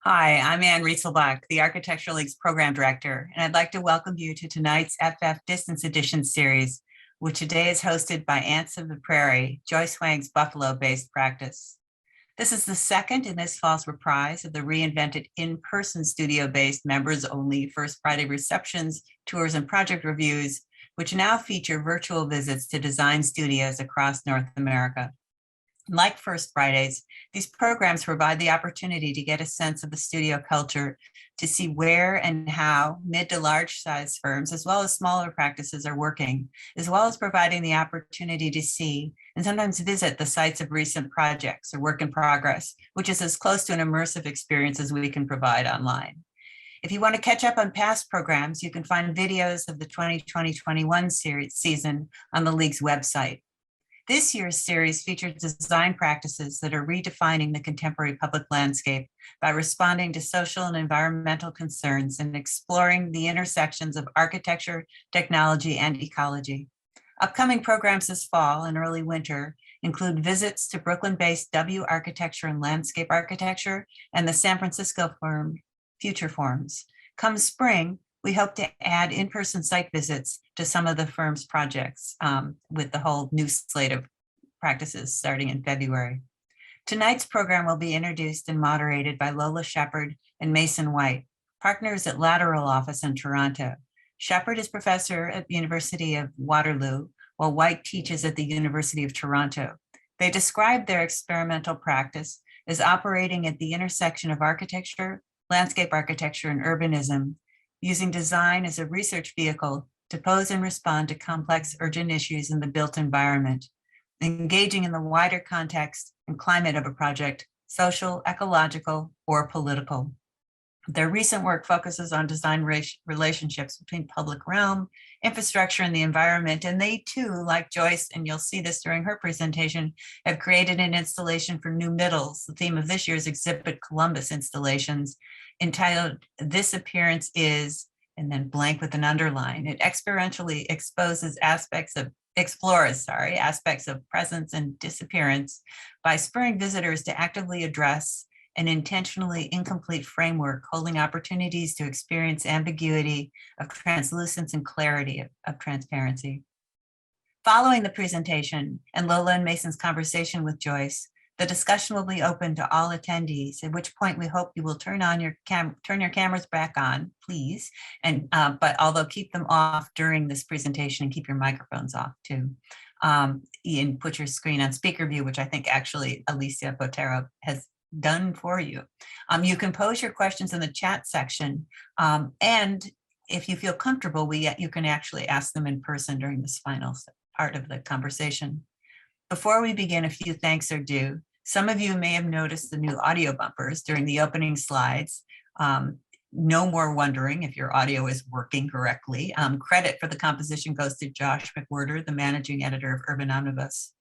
Hi, I'm Ann Rieselbach, the Architectural League's Program Director, and I'd like to welcome you to tonight's FF Distance Edition series, which today is hosted by Ants of the Prairie, Joyce Hwang's Buffalo-based practice. This is the second in this fall's reprise of the reinvented in-person studio-based members-only First Friday receptions, tours, and project reviews, which now feature virtual visits to design studios across North America. Like First Fridays, these programs provide the opportunity to get a sense of the studio culture, to see where and how mid to large size firms, as well as smaller practices, are working, as well as providing the opportunity to see and sometimes visit the sites of recent projects or work in progress, which is as close to an immersive experience as we can provide online. If you want to catch up on past programs, you can find videos of the 2020-21 season on the League's website. This year's series features design practices that are redefining the contemporary public landscape by responding to social and environmental concerns and exploring the intersections of architecture, technology, and ecology. Upcoming programs this fall and early winter include visits to Brooklyn-based W Architecture and Landscape Architecture and the San Francisco firm Future Forms. Come spring, we hope to add in-person site visits to some of the firm's projects with the whole new slate of practices starting in February. Tonight's program will be introduced and moderated by Lola Shepard and Mason White, partners at Lateral Office in Toronto. Shepard is professor at the University of Waterloo, while White teaches at the University of Toronto. They describe their experimental practice as operating at the intersection of architecture, landscape architecture, and urbanism, using design as a research vehicle to pose and respond to complex urgent issues in the built environment, engaging in the wider context and climate of a project, social, ecological, or political. Their recent work focuses on design relationships between public realm, infrastructure, and the environment. And they too, like Joyce, and you'll see this during her presentation, have created an installation for New Middles, the theme of this year's exhibit Columbus installations, entitled This Appearance Is, and then blank with an underline. It experientially explores aspects of presence and disappearance by spurring visitors to actively address an intentionally incomplete framework holding opportunities to experience ambiguity of translucence and clarity of transparency. Following the presentation and Lola and Mason's conversation with Joyce, the discussion will be open to all attendees, at which point we hope you will turn your cameras back on, please, and but although keep them off during this presentation and keep your microphones off too. And put your screen on speaker view, which I think actually Alicia Botero has done for you. You can pose your questions in the chat section, and if you feel comfortable, you can actually ask them in person during this final part of the conversation. Before we begin, a few thanks are due. Some of you may have noticed the new audio bumpers during the opening slides. No more wondering if your audio is working correctly. Credit for the composition goes to Josh McWhirter, the managing editor of Urban Omnibus.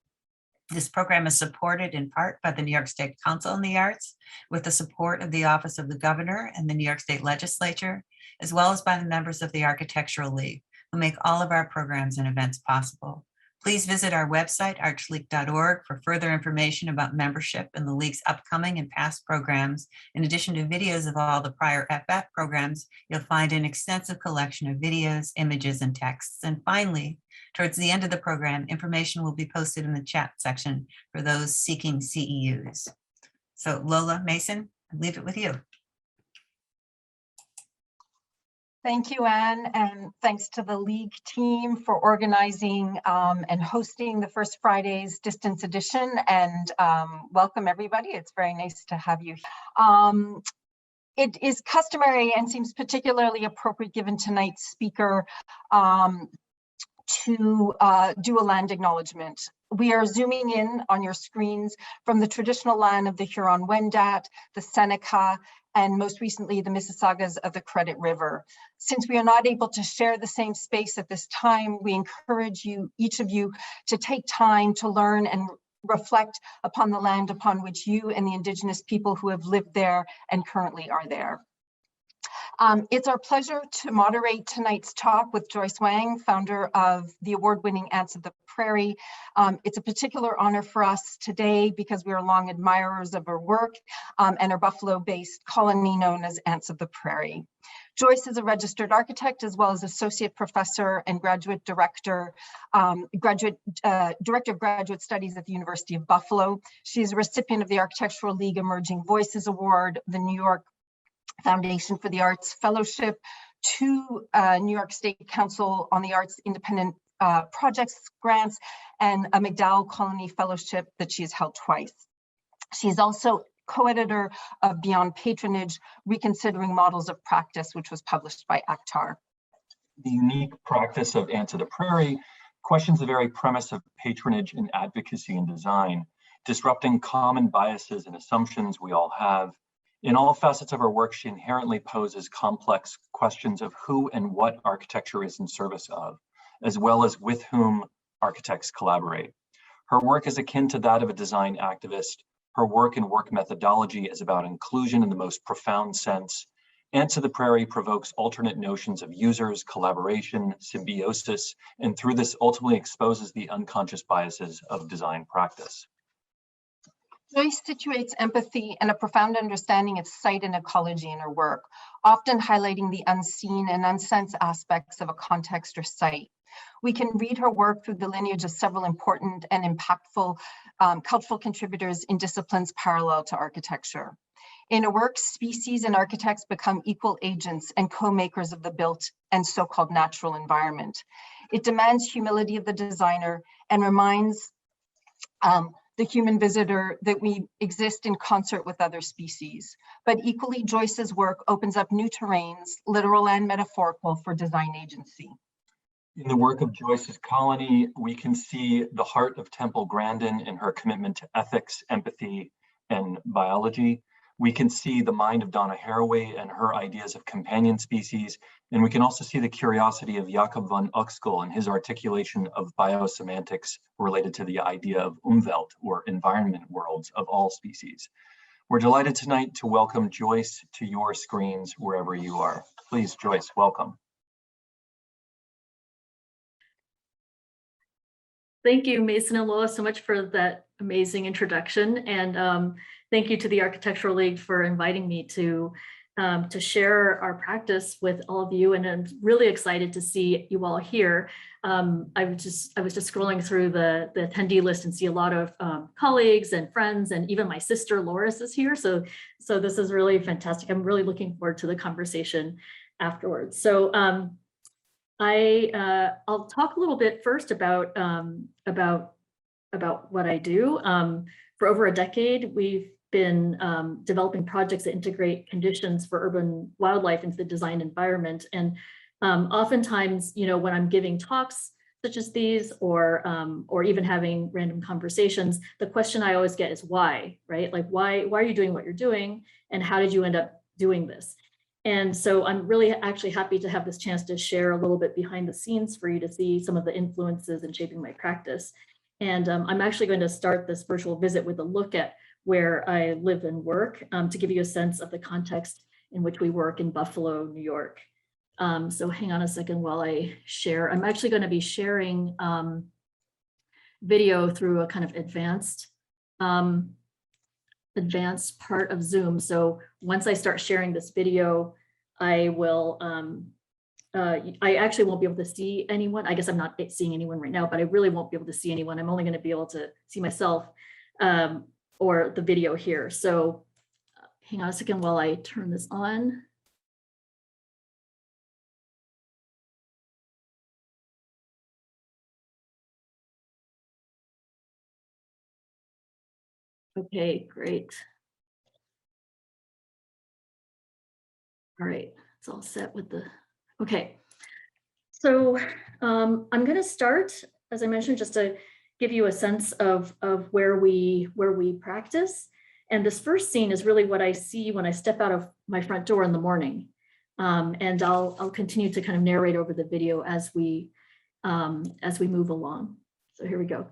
This program is supported in part by the New York State Council on the Arts, with the support of the Office of the Governor and the New York State Legislature, as well as by the members of the Architectural League, who make all of our programs and events possible. Please visit our website, archleague.org, for further information about membership and the League's upcoming and past programs. In addition to videos of all the prior FF programs, you'll find an extensive collection of videos, images, and texts. And finally, towards the end of the program, information will be posted in the chat section for those seeking CEUs. So Lola, Mason, I leave it with you. Thank you, Anne, and thanks to the League team for organizing and hosting the First Fridays Distance Edition, and welcome everybody. It's very nice to have you. It is customary and seems particularly appropriate given tonight's speaker to do a land acknowledgement. We are zooming in on your screens from the traditional land of the Huron-Wendat, the Seneca, and most recently the Mississaugas of the Credit River. Since we are not able to share the same space at this time, we encourage you, each of you, to take time to learn and reflect upon the land upon which you and the Indigenous people who have lived there and currently are there. It's our pleasure to moderate tonight's talk with Joyce Wang, founder of the award-winning Ants of the Prairie. It's a particular honor for us today because we are long admirers of her work and her Buffalo-based colony known as Ants of the Prairie. Joyce is a registered architect as well as associate professor and graduate director, director of graduate studies at the University of Buffalo. She's a recipient of the Architectural League Emerging Voices Award, the New York Foundation for the Arts Fellowship, 2 New York State Council on the Arts Independent Projects grants, and a McDowell Colony Fellowship that she has held twice. She is also co-editor of Beyond Patronage, Reconsidering Models of Practice, which was published by ACTAR. The unique practice of Ants of the Prairie questions the very premise of patronage in advocacy and design, disrupting common biases and assumptions we all have. In all facets of her work, she inherently poses complex questions of who and what architecture is in service of, as well as with whom architects collaborate. Her work is akin to that of a design activist. Her work and work methodology is about inclusion in the most profound sense. Ants of the Prairie provokes alternate notions of users, collaboration, symbiosis, and through this ultimately exposes the unconscious biases of design practice. Joyce situates empathy and a profound understanding of site and ecology in her work, often highlighting the unseen and unsensed aspects of a context or site. We can read her work through the lineage of several important and impactful cultural contributors in disciplines parallel to architecture. In her work, species and architects become equal agents and co-makers of the built and so-called natural environment. It demands humility of the designer and reminds the human visitor that we exist in concert with other species. But equally, Joyce's work opens up new terrains, literal and metaphorical, for design agency. In the work of Joyce's colony, we can see the heart of Temple Grandin in her commitment to ethics, empathy, and biology. We can see the mind of Donna Haraway and her ideas of companion species. And we can also see the curiosity of Jakob von Uexküll and his articulation of biosemantics related to the idea of Umwelt, or environment worlds of all species. We're delighted tonight to welcome Joyce to your screens wherever you are. Please, Joyce, welcome. Thank you, Mason and Lola, so much for that amazing introduction. And thank you to the Architectural League for inviting me to share our practice with all of you. And I'm really excited to see you all here. I was just scrolling through the attendee list and see a lot of colleagues and friends, and even my sister Loris is here. So this is really fantastic. I'm really looking forward to the conversation afterwards. So I'll talk a little bit first about what I do. For over a decade, we've been developing projects that integrate conditions for urban wildlife into the design environment. And oftentimes, when I'm giving talks such as these, or even having random conversations, the question I always get is why, right? Like, why are you doing what you're doing? And how did you end up doing this? And so I'm really actually happy to have this chance to share a little bit behind the scenes for you to see some of the influences in shaping my practice. And I'm actually going to start this virtual visit with a look at where I live and work to give you a sense of the context in which we work in Buffalo, New York. So hang on a second while I share. I'm actually going to be sharing video through a kind of advanced part of Zoom. So once I start sharing this video, I will, I actually won't be able to see anyone. I guess I'm not seeing anyone right now, but I really won't be able to see anyone. I'm only going to be able to see myself or the video here. So hang on a second while I turn this on. Okay, great. All right, it's all set with the, okay. So I'm gonna start, as I mentioned, just to give you a sense of where we practice. And this first scene is really what I see when I step out of my front door in the morning. And I'll continue to kind of narrate over the video as we move along. So here we go.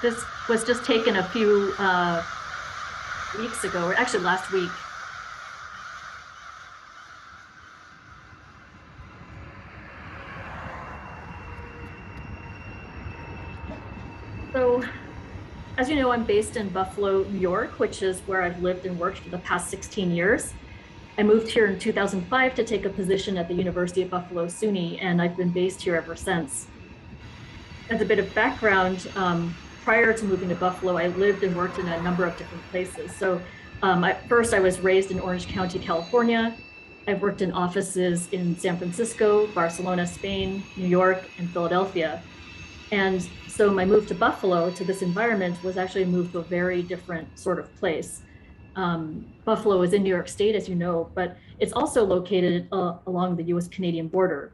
This was just taken a few weeks ago, or actually last week. So, as you know, I'm based in Buffalo, New York, which is where I've lived and worked for the past 16 years. I moved here in 2005 to take a position at the University of Buffalo SUNY, and I've been based here ever since. As a bit of background, prior to moving to Buffalo, I lived and worked in a number of different places. So first, I was raised in Orange County, California. I've worked in offices in San Francisco, Barcelona, Spain, New York, and Philadelphia. And so my move to Buffalo, to this environment, was actually a move to a very different sort of place. Buffalo is in New York State, as you know, but it's also located along the US-Canadian border.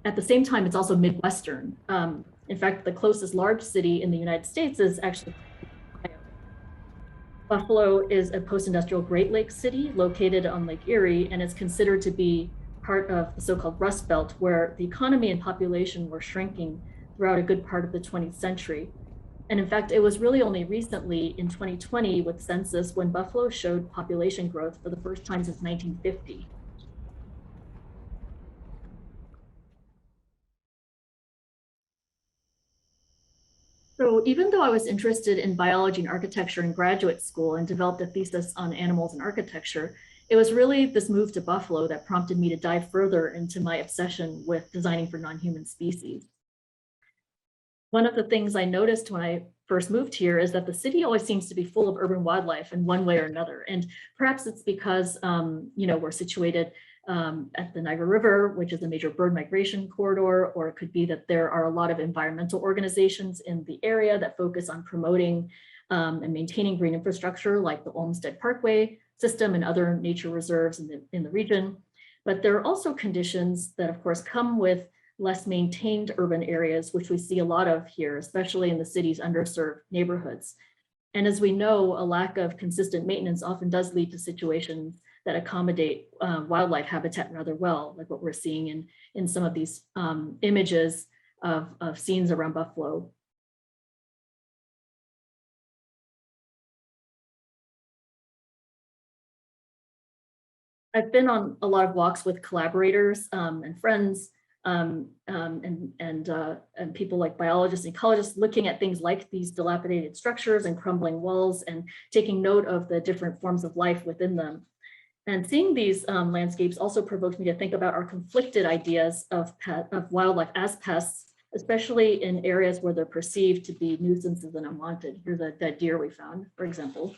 At the same time, it's also Midwestern. In fact, the closest large city in the United States is actually Ohio. Buffalo is a post-industrial Great Lakes city located on Lake Erie, and is considered to be part of the so-called Rust Belt, where the economy and population were shrinking throughout a good part of the 20th century. And in fact, it was really only recently in 2020 with census when Buffalo showed population growth for the first time since 1950. So even though I was interested in biology and architecture in graduate school and developed a thesis on animals and architecture, it was really this move to Buffalo that prompted me to dive further into my obsession with designing for non-human species. One of the things I noticed when I first moved here is that the city always seems to be full of urban wildlife in one way or another. And perhaps it's because, we're situated at the Niagara River, which is a major bird migration corridor, or it could be that there are a lot of environmental organizations in the area that focus on promoting and maintaining green infrastructure like the Olmsted Parkway system and other nature reserves in the region. But there are also conditions that of course come with less maintained urban areas, which we see a lot of here, especially in the city's underserved neighborhoods. And as we know, a lack of consistent maintenance often does lead to situations that accommodate wildlife habitat rather well, like what we're seeing in some of these images of scenes around Buffalo. I've been on a lot of walks with collaborators and friends and people like biologists and ecologists, looking at things like these dilapidated structures and crumbling walls and taking note of the different forms of life within them. And seeing these landscapes also provoked me to think about our conflicted ideas of wildlife as pests, especially in areas where they're perceived to be nuisances and unwanted. Here's a dead deer we found, for example.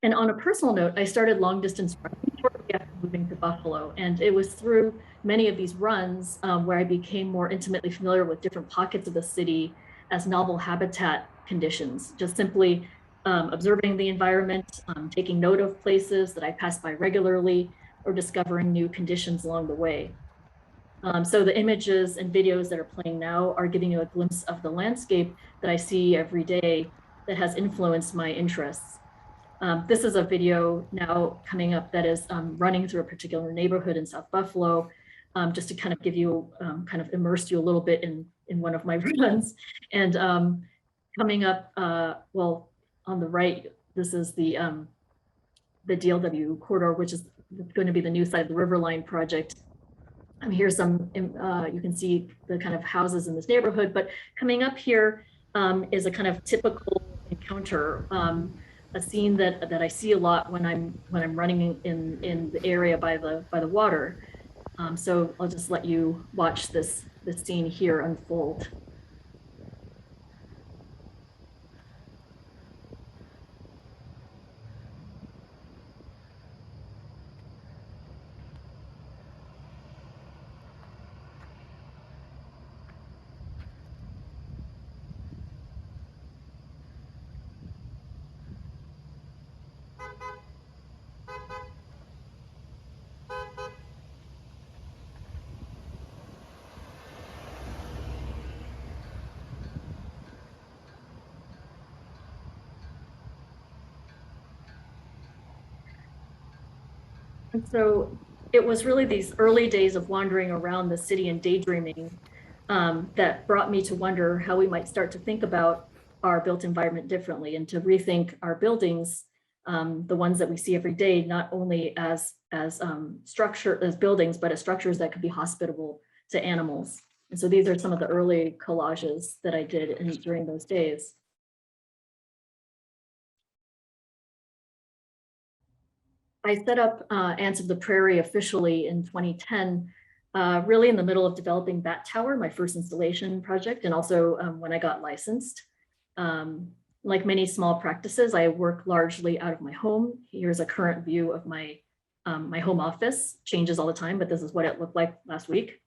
And on a personal note, I started long distance running shortly after moving to Buffalo. And it was through many of these runs where I became more intimately familiar with different pockets of the city as novel habitat conditions, just simply observing the environment, taking note of places that I pass by regularly, or discovering new conditions along the way. So the images and videos that are playing now are giving you a glimpse of the landscape that I see every day that has influenced my interests. This is a video now coming up that is running through a particular neighborhood in South Buffalo, just to kind of give you, kind of immerse you a little bit in one of my runs. And coming up, well, on the right, this is the DLW corridor, which is going to be the new side of the Riverline project. Here's some, you can see the kind of houses in this neighborhood, but coming up here is a kind of typical encounter, a scene that I see a lot when I'm running in the area by the water. So I'll just let you watch this scene here unfold. And so it was really these early days of wandering around the city and daydreaming that brought me to wonder how we might start to think about our built environment differently and to rethink our buildings, the ones that we see every day, not only as buildings, but as structures that could be hospitable to animals. And so these are some of the early collages that I did during those days. I set up Ants of the Prairie officially in 2010, really in the middle of developing Bat Tower, my first installation project, and also when I got licensed. Like many small practices, I work largely out of my home. Here's a current view of my my home office. Changes all the time, but this is what it looked like last week.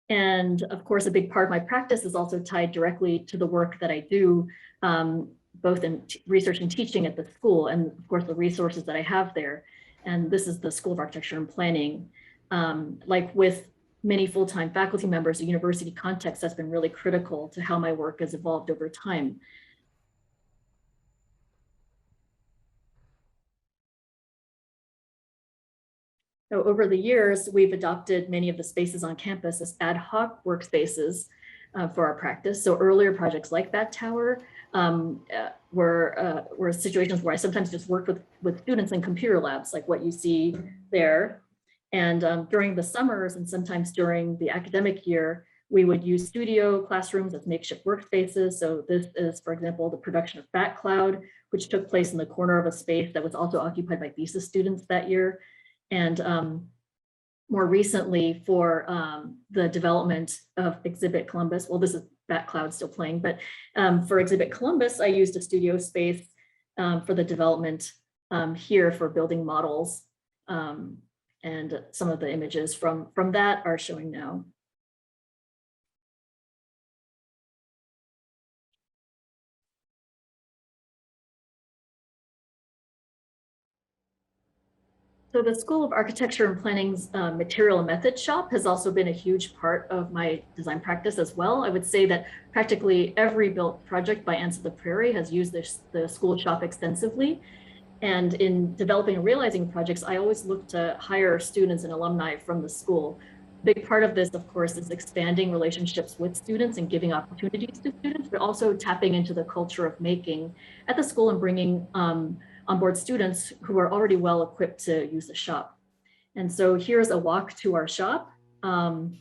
And of course, a big part of my practice is also tied directly to the work that I do, both in research and teaching at the school, and of course the resources that I have there. And this is the School of Architecture and Planning. Like with many full-time faculty members, the university context has been really critical to how my work has evolved over time. So over the years, we've adopted many of the spaces on campus as ad hoc workspaces for our practice. So earlier projects like Bat Tower were situations where I sometimes just worked with students in computer labs, like what you see there. And during the summers and sometimes during the academic year, we would use studio classrooms as makeshift workspaces. So this is, for example, the production of Bat Cloud, which took place in the corner of a space that was also occupied by thesis students that year. And more recently for the development of Exhibit Columbus, well, this is Bat Cloud still playing, but for Exhibit Columbus, I used a studio space for the development here for building models. And some of the images from that are showing now. So the School of Architecture and Planning's material and method shop has also been a huge part of my design practice as well. I would say that practically every built project by Ants of the Prairie has used the school shop extensively. And in developing and realizing projects, I always look to hire students and alumni from the school. A big part of this, of course, is expanding relationships with students and giving opportunities to students, but also tapping into the culture of making at the school and bringing on board students who are already well equipped to use the shop. And so here's a walk to our shop, turning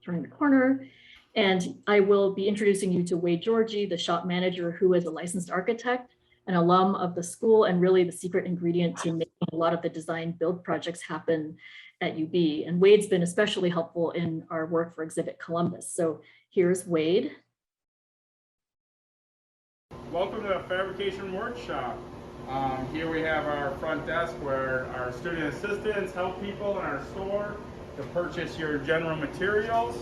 the corner. And I will be introducing you to Wade Georgie, the shop manager, who is a licensed architect, an alum of the school, and really the secret ingredient to making a lot of the design build projects happen at UB. And Wade's been especially helpful in our work for Exhibit Columbus. So here's Wade. Welcome to the Fabrication Workshop. Here we have our front desk where our student assistants help people in our store to purchase your general materials.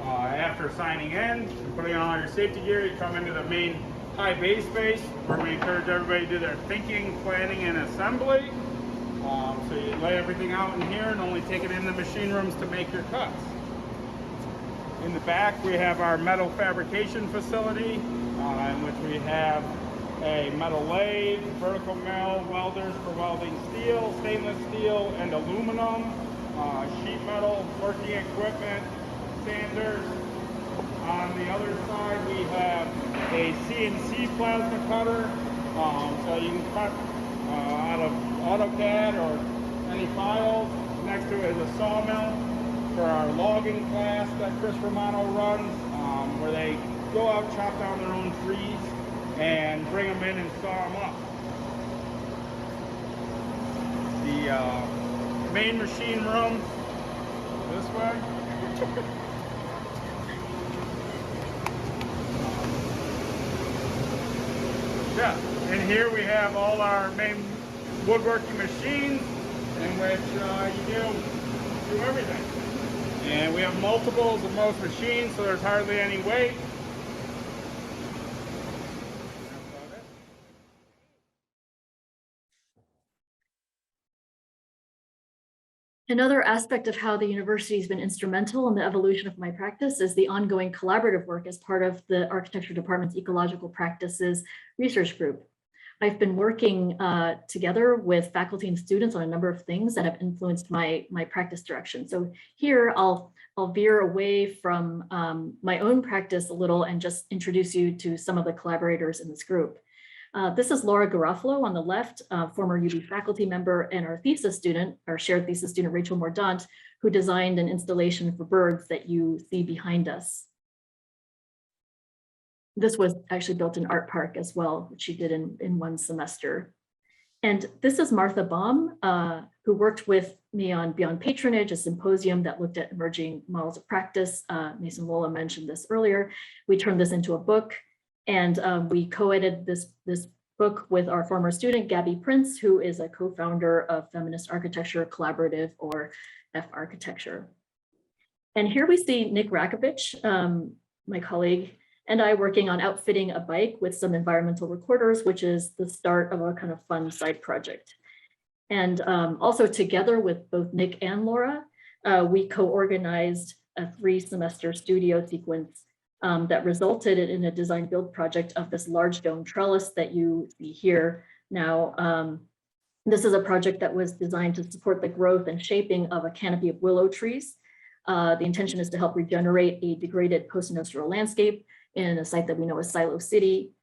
After signing in and putting on all your safety gear, you come into the main high bay space where we encourage everybody to do their thinking, planning, and assembly. So you lay everything out in here and only take it in the machine rooms to make your cuts. In the back, we have our metal fabrication facility, in which we have a metal lathe, vertical mill, welders for welding steel, stainless steel, and aluminum, sheet metal, working equipment, sanders. On the other side, we have a CNC plasma cutter, so you can cut out of AutoCAD or any files. Next to it is a sawmill for our logging class that Chris Romano runs, where they go out, chop down their own trees, and bring them in and saw them up. The main machine room, this way. Yeah, and here we have all our main woodworking machines in which you do everything. And we have multiples of most machines, so there's hardly any weight. Another aspect of how the university has been instrumental in the evolution of my practice is the ongoing collaborative work as part of the architecture department's ecological practices research group. I've been working together with faculty and students on a number of things that have influenced my practice direction. So here I'll veer away from my own practice a little and just introduce you to some of the collaborators in this group. This is Laura Garofalo on the left, former UB faculty member, and our thesis student, our shared thesis student, Rachel Mordaunt, who designed an installation for birds that you see behind us. This was actually built in Art Park as well, which she did in one semester. And this is Martha Baum, who worked with me on Beyond Patronage, a symposium that looked at emerging models of practice. Mason Lola mentioned this earlier. We turned this into a book, and we co-edited this book with our former student, Gabby Prince, who is a co-founder of Feminist Architecture Collaborative, or F Architecture. And here we see Nick Rakovich, my colleague, and I working on outfitting a bike with some environmental recorders, which is the start of a kind of fun side project. And also together with both Nick and Laura, we co-organized a 3-semester studio sequence that resulted in a design build project of this large dome trellis that you see here. Now, this is a project that was designed to support the growth and shaping of a canopy of willow trees. The intention is to help regenerate a degraded post-industrial landscape in a site that we know as Silo City.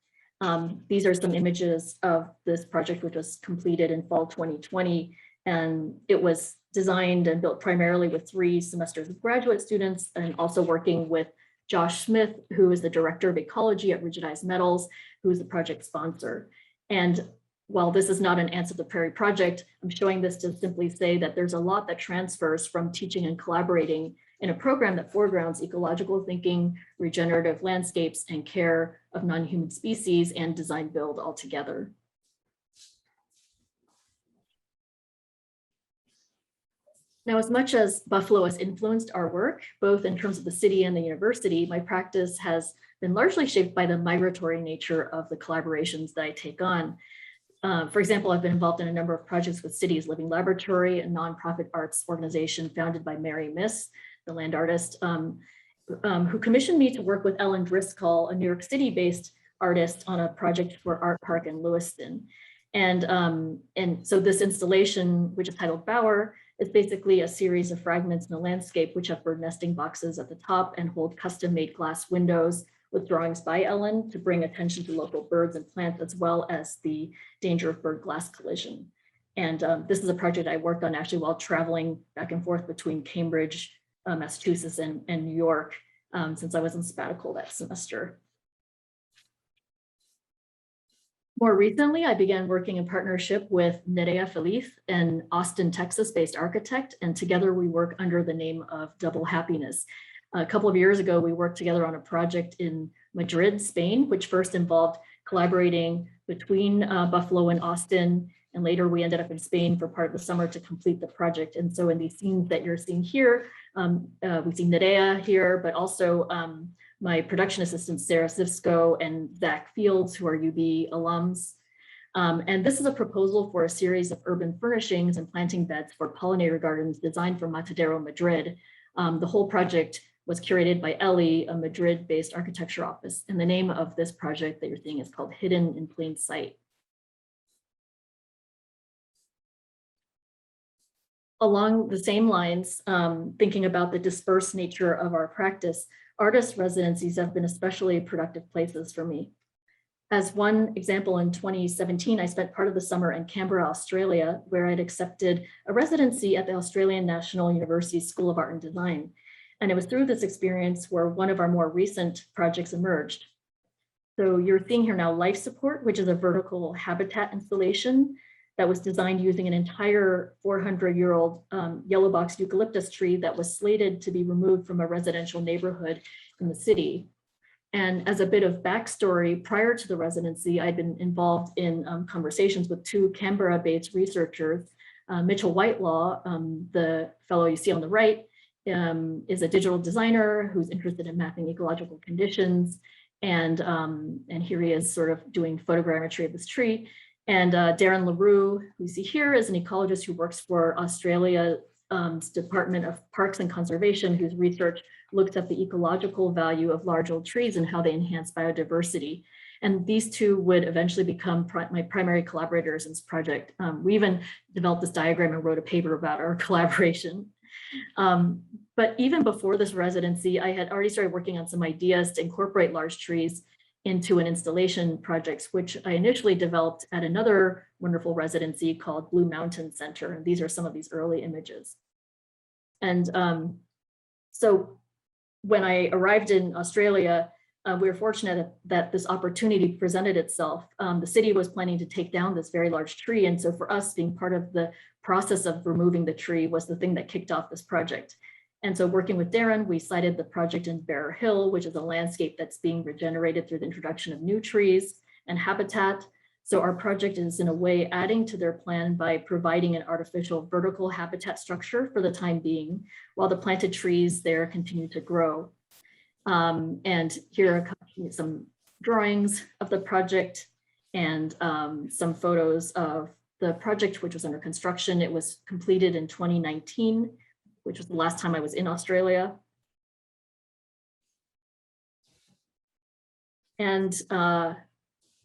These are some images of this project, which was completed in fall 2020. And it was designed and built primarily with 3 semesters of graduate students, and also working with Josh Smith, who is the director of ecology at Rigidized Metals, who is the project sponsor. And while this is not an Ants of the Prairie project, I'm showing this to simply say that there's a lot that transfers from teaching and collaborating in a program that foregrounds ecological thinking, regenerative landscapes, and care of non-human species and design build altogether. Now, as much as Buffalo has influenced our work, both in terms of the city and the university, my practice has been largely shaped by the migratory nature of the collaborations that I take on. For example, I've been involved in a number of projects with Cities Living Laboratory, a nonprofit arts organization founded by Mary Miss, the land artist, who commissioned me to work with Ellen Driscoll, a New York City-based artist, on a project for Art Park in Lewiston. And so this installation, which is titled Bower, is basically a series of fragments in the landscape which have bird nesting boxes at the top and hold custom-made glass windows with drawings by Ellen to bring attention to local birds and plants, as well as the danger of bird glass collision. And this is a project I worked on actually while traveling back and forth between Cambridge, Massachusetts, and New York, since I was in sabbatical that semester. More recently, I began working in partnership with Nerea Feliz, an Austin, Texas-based architect, and together we work under the name of Double Happiness. A couple of years ago, we worked together on a project in Madrid, Spain, which first involved collaborating between Buffalo and Austin, and later we ended up in Spain for part of the summer to complete the project. And so in these scenes that you're seeing here, we see Nerea here, but also my production assistants, Sarah Zivsko and Zach Fields, who are UB alums. And this is a proposal for a series of urban furnishings and planting beds for pollinator gardens designed for Matadero, Madrid. The whole project was curated by Ellie, a Madrid-based architecture office. And the name of this project that you're seeing is called Hidden in Plain Sight. Along the same lines, thinking about the dispersed nature of our practice, artist residencies have been especially productive places for me. As one example, in 2017, I spent part of the summer in Canberra, Australia, where I'd accepted a residency at the Australian National University School of Art and Design. And it was through this experience where one of our more recent projects emerged. So you're seeing here now Life Support, which is a vertical habitat installation that was designed using an entire 400-year-old yellow box eucalyptus tree that was slated to be removed from a residential neighborhood in the city. And as a bit of backstory, prior to the residency, I'd been involved in conversations with 2 Canberra-based researchers. Mitchell Whitelaw, the fellow you see on the right, is a digital designer who's interested in mapping ecological conditions. And here he is sort of doing photogrammetry of this tree. And Darren LaRue, who you see here, is an ecologist who works for Australia's Department of Parks and Conservation, whose research looks at the ecological value of large old trees and how they enhance biodiversity. And these two would eventually become my primary collaborators in this project. We even developed this diagram and wrote a paper about our collaboration. But even before this residency, I had already started working on some ideas to incorporate large trees into an installation project, which I initially developed at another wonderful residency called Blue Mountain Center. And these are some of these early images. And so when I arrived in Australia, we were fortunate that this opportunity presented itself. The city was planning to take down this very large tree. And so for us, being part of the process of removing the tree was the thing that kicked off this project. And so working with Darren, we cited the project in Bear Hill, which is a landscape that's being regenerated through the introduction of new trees and habitat. So our project is in a way adding to their plan by providing an artificial vertical habitat structure for the time being, while the planted trees there continue to grow. And here are some drawings of the project and some photos of the project, which was under construction. It was completed in 2019, which was the last time I was in Australia. And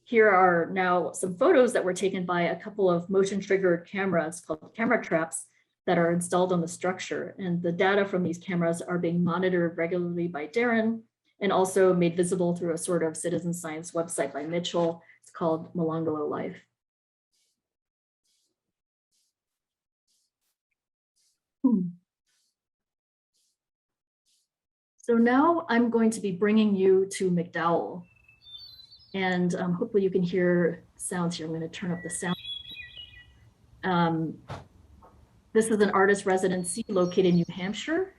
here are now some photos that were taken by a couple of motion triggered cameras called camera traps that are installed on the structure. And the data from these cameras are being monitored regularly by Darren and also made visible through a sort of citizen science website by Mitchell. It's called Molonglo Life. So now I'm going to be bringing you to McDowell. And hopefully you can hear sounds here. I'm going to turn up the sound. This is an artist residency located in New Hampshire.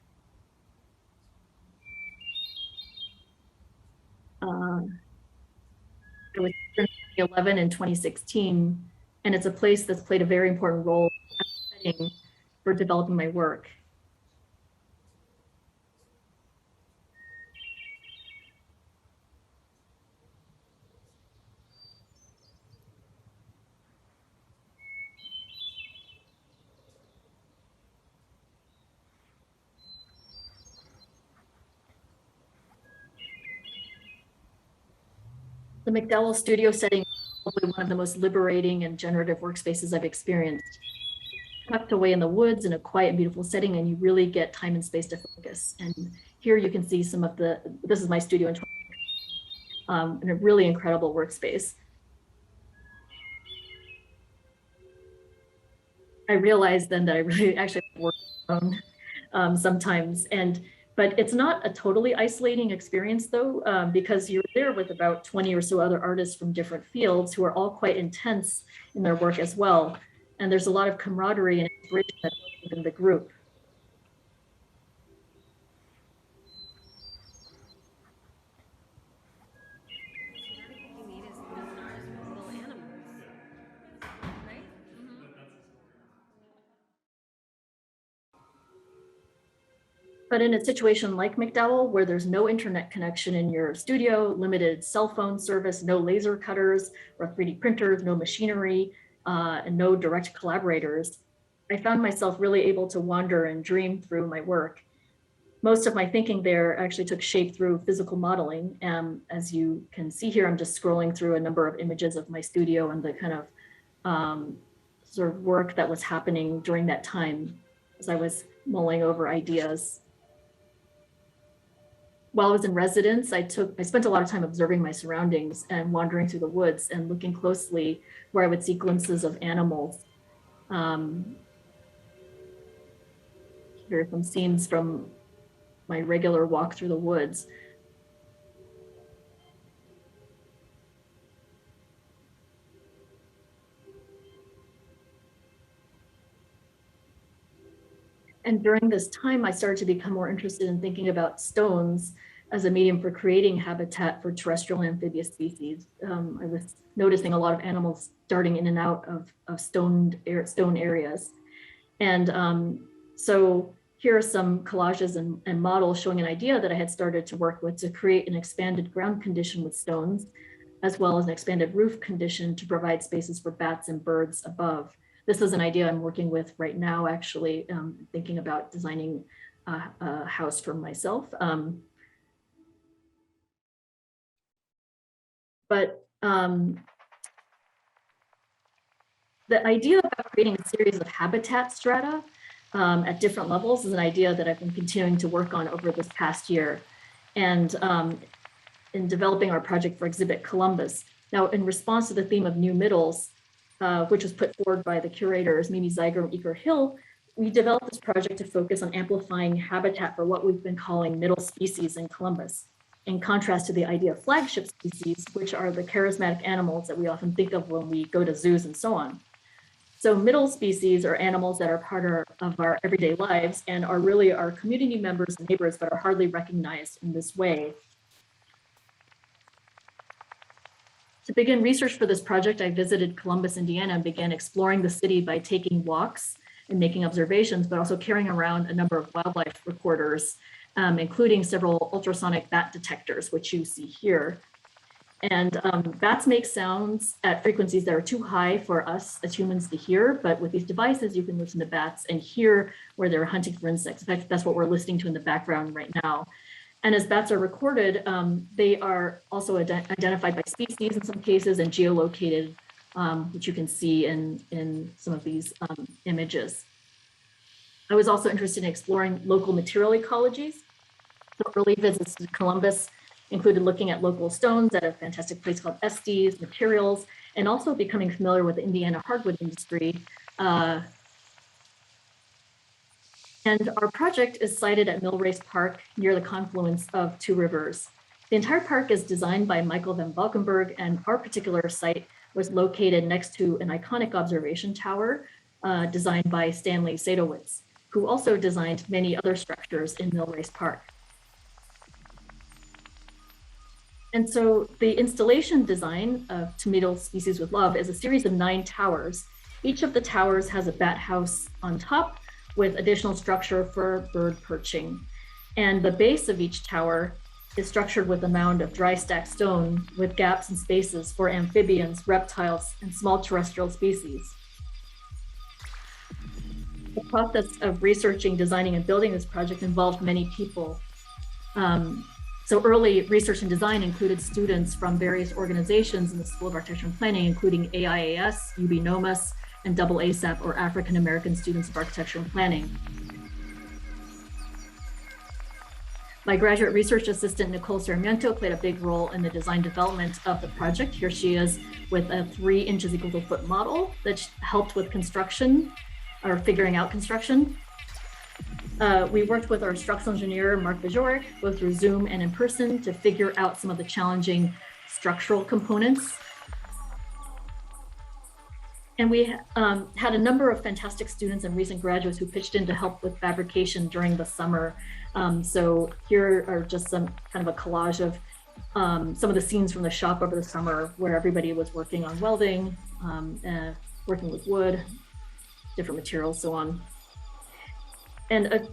It was in 2011 and 2016, and it's a place that's played a very important role for developing my work. The McDowell studio setting is probably one of the most liberating and generative workspaces I've experienced. Tucked away in the woods in a quiet and beautiful setting, and you really get time and space to focus. And here you can see some of this is my studio in and a really incredible workspace. I realized then that I really actually work alone sometimes. But it's not a totally isolating experience though, because you're there with about 20 or so other artists from different fields who are all quite intense in their work as well. And there's a lot of camaraderie and inspiration within the group. But in a situation like McDowell, where there's no internet connection in your studio, limited cell phone service, no laser cutters or 3D printers, no machinery, and no direct collaborators, I found myself really able to wander and dream through my work. Most of my thinking there actually took shape through physical modeling. As you can see here, I'm just scrolling through a number of images of my studio and the kind of sort of work that was happening during that time as I was mulling over ideas. While I was in residence, I spent a lot of time observing my surroundings and wandering through the woods and looking closely where I would see glimpses of animals. Here are some scenes from my regular walk through the woods. And during this time, I started to become more interested in thinking about stones as a medium for creating habitat for terrestrial and amphibious species. I was noticing a lot of animals darting in and out of stone areas. And so here are some collages and models showing an idea that I had started to work with to create an expanded ground condition with stones, as well as an expanded roof condition to provide spaces for bats and birds above. This is an idea I'm working with right now, actually, thinking about designing a house for myself. But the idea about creating a series of habitat strata at different levels is an idea that I've been continuing to work on over this past year. And in developing our project for Exhibit Columbus. Now, in response to the theme of new middles, which was put forward by the curators, Mimi Zeiger and Igor Hill, we developed this project to focus on amplifying habitat for what we've been calling middle species in Columbus, in contrast to the idea of flagship species, which are the charismatic animals that we often think of when we go to zoos and so on. So middle species are animals that are part of our everyday lives and are really our community members and neighbors, but are hardly recognized in this way. To begin research for this project, I visited Columbus, Indiana, and began exploring the city by taking walks and making observations, but also carrying around a number of wildlife recorders, including several ultrasonic bat detectors, which you see here. And bats make sounds at frequencies that are too high for us as humans to hear, but with these devices, you can listen to bats and hear where they're hunting for insects. In fact, that's what we're listening to in the background right now. And as bats are recorded, they are also identified by species in some cases and geolocated, which you can see in some of these images. I was also interested in exploring local material ecologies. So early visits to Columbus included looking at local stones at a fantastic place called Estes, materials, and also becoming familiar with the Indiana hardwood industry. And our project is sited at Millrace Park near the confluence of two rivers. The entire park is designed by Michael van Valkenburg, and our particular site was located next to an iconic observation tower designed by Stanley Sadowitz, who also designed many other structures in Millrace Park. And so the installation design of To Middle Species with Love is a series of 9 towers. Each of the towers has a bat house on top with additional structure for bird perching. And the base of each tower is structured with a mound of dry stacked stone with gaps and spaces for amphibians, reptiles, and small terrestrial species. The process of researching, designing, and building this project involved many people. So early research and design included students from various organizations in the School of Architecture and Planning, including AIAS, UB NOMAS, and AASAP, or African American Students of Architecture and Planning. My graduate research assistant, Nicole Sarmiento, played a big role in the design development of the project. Here she is with a 3 inches equal to a foot model that helped with construction, or figuring out construction. We worked with our structural engineer, Mark Bajorek, both through Zoom and in person, to figure out some of the challenging structural components. And we had a number of fantastic students and recent graduates who pitched in to help with fabrication during the summer. So here are just some kind of a collage of some of the scenes from the shop over the summer where everybody was working on welding, working with wood, different materials, so on. And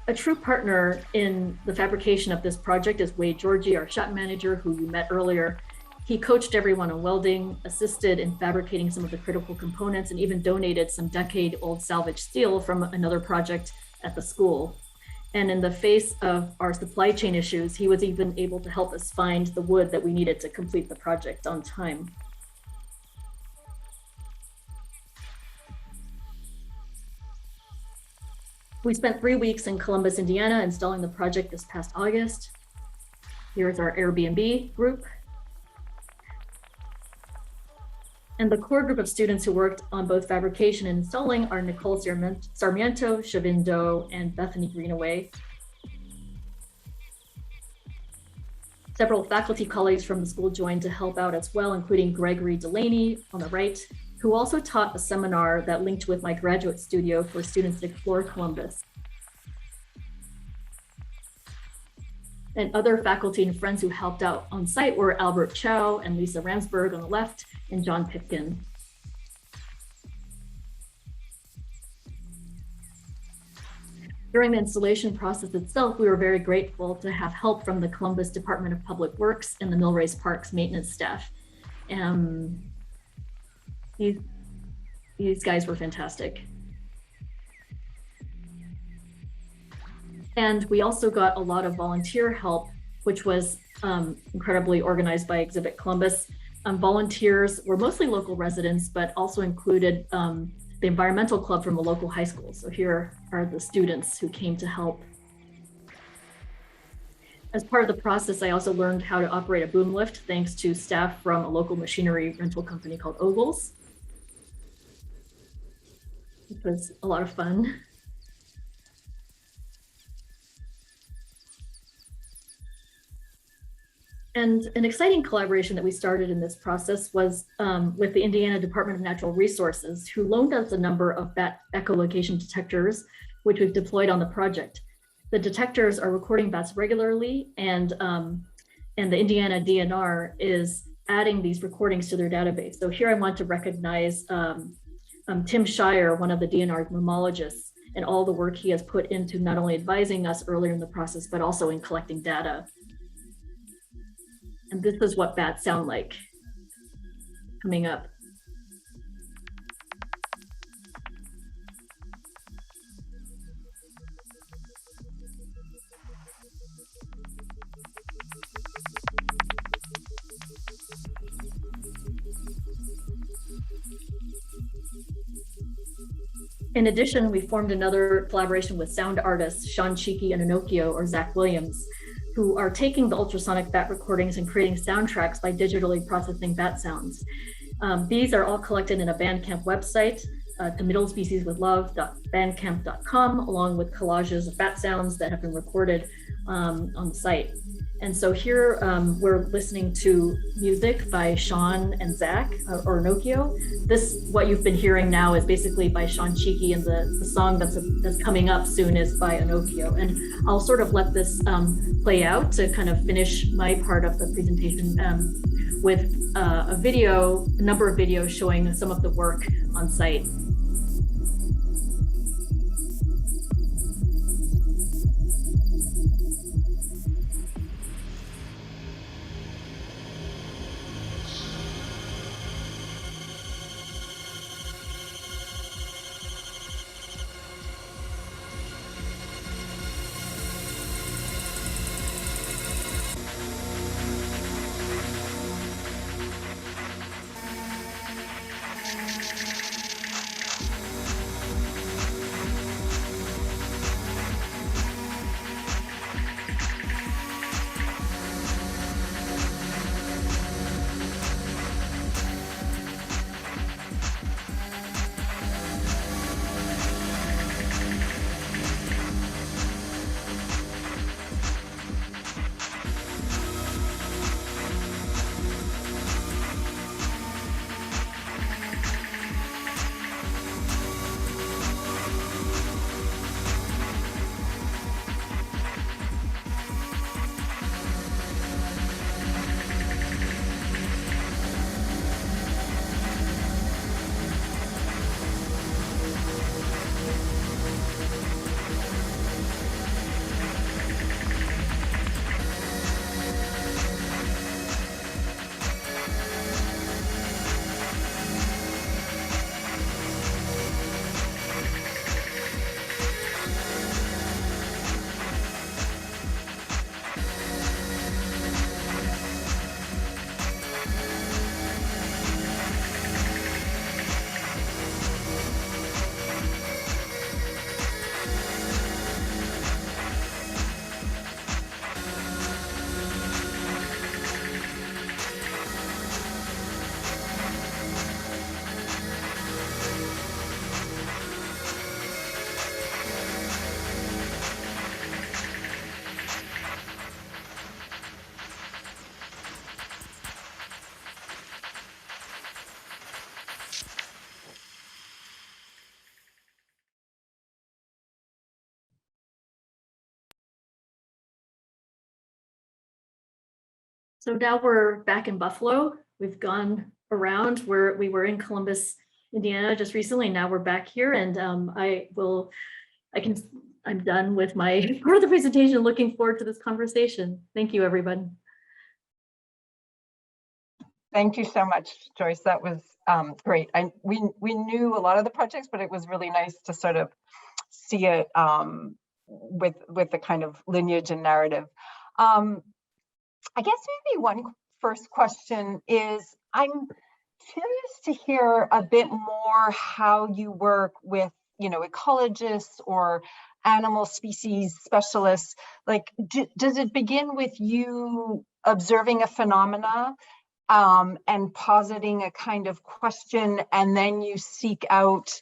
a true partner in the fabrication of this project is Wade Georgie, our shop manager, who you met earlier. He coached everyone on welding, assisted in fabricating some of the critical components, and even donated some decade-old salvage steel from another project at the school. And in the face of our supply chain issues, he was even able to help us find the wood that we needed to complete the project on time. We spent 3 weeks in Columbus, Indiana, installing the project this past August. Here's our Airbnb group. And the core group of students who worked on both fabrication and installing are Nicole Sarmiento, Shavin Doe, and Bethany Greenaway. Several faculty colleagues from the school joined to help out as well, including Gregory Delaney on the right, who also taught a seminar that linked with my graduate studio for students to explore Columbus. And other faculty and friends who helped out on site were Albert Chow and Lisa Ramsberg on the left, and John Pipkin. During the installation process itself, we were very grateful to have help from the Columbus Department of Public Works and the Millrace Parks maintenance staff. These guys were fantastic. And we also got a lot of volunteer help, which was incredibly organized by Exhibit Columbus. Volunteers were mostly local residents, but also included the environmental club from a local high school. So here are the students who came to help. As part of the process, I also learned how to operate a boom lift thanks to staff from a local machinery rental company called Ogles. It was a lot of fun. And an exciting collaboration that we started in this process was with the Indiana Department of Natural Resources, who loaned us a number of bat echolocation detectors, which we've deployed on the project. The detectors are recording bats regularly, and the Indiana DNR is adding these recordings to their database. So here I want to recognize Tim Shire, one of the DNR mammalogists, and all the work he has put into not only advising us earlier in the process, but also in collecting data. And this is what bats sound like coming up. In addition, we formed another collaboration with sound artists, Sean Cheeky and Inokio, or Zach Williams, who are taking the ultrasonic bat recordings and creating soundtracks by digitally processing bat sounds. These are all collected in a Bandcamp website, to middlespecieswithlove.bandcamp.com, along with collages of bat sounds that have been recorded on the site. And so here we're listening to music by Sean and Zach, or Inokio. What you've been hearing now is basically by Sean Cheeky, and the song that's coming up soon is by Inokio. And I'll sort of let this play out to kind of finish my part of the presentation with a number of videos showing some of the work on site. So now we're back in Buffalo. We've gone around where we were in Columbus, Indiana just recently. Now we're back here, and I'm done with my part of the presentation. Looking forward to this conversation. Thank you, everyone. Thank you so much, Joyce. That was great. We knew a lot of the projects, but it was really nice to sort of see it with the kind of lineage and narrative. I guess maybe one first question is, I'm curious to hear a bit more how you work with, ecologists or animal species specialists. Like, does it begin with you observing a phenomena and positing a kind of question, and then you seek out,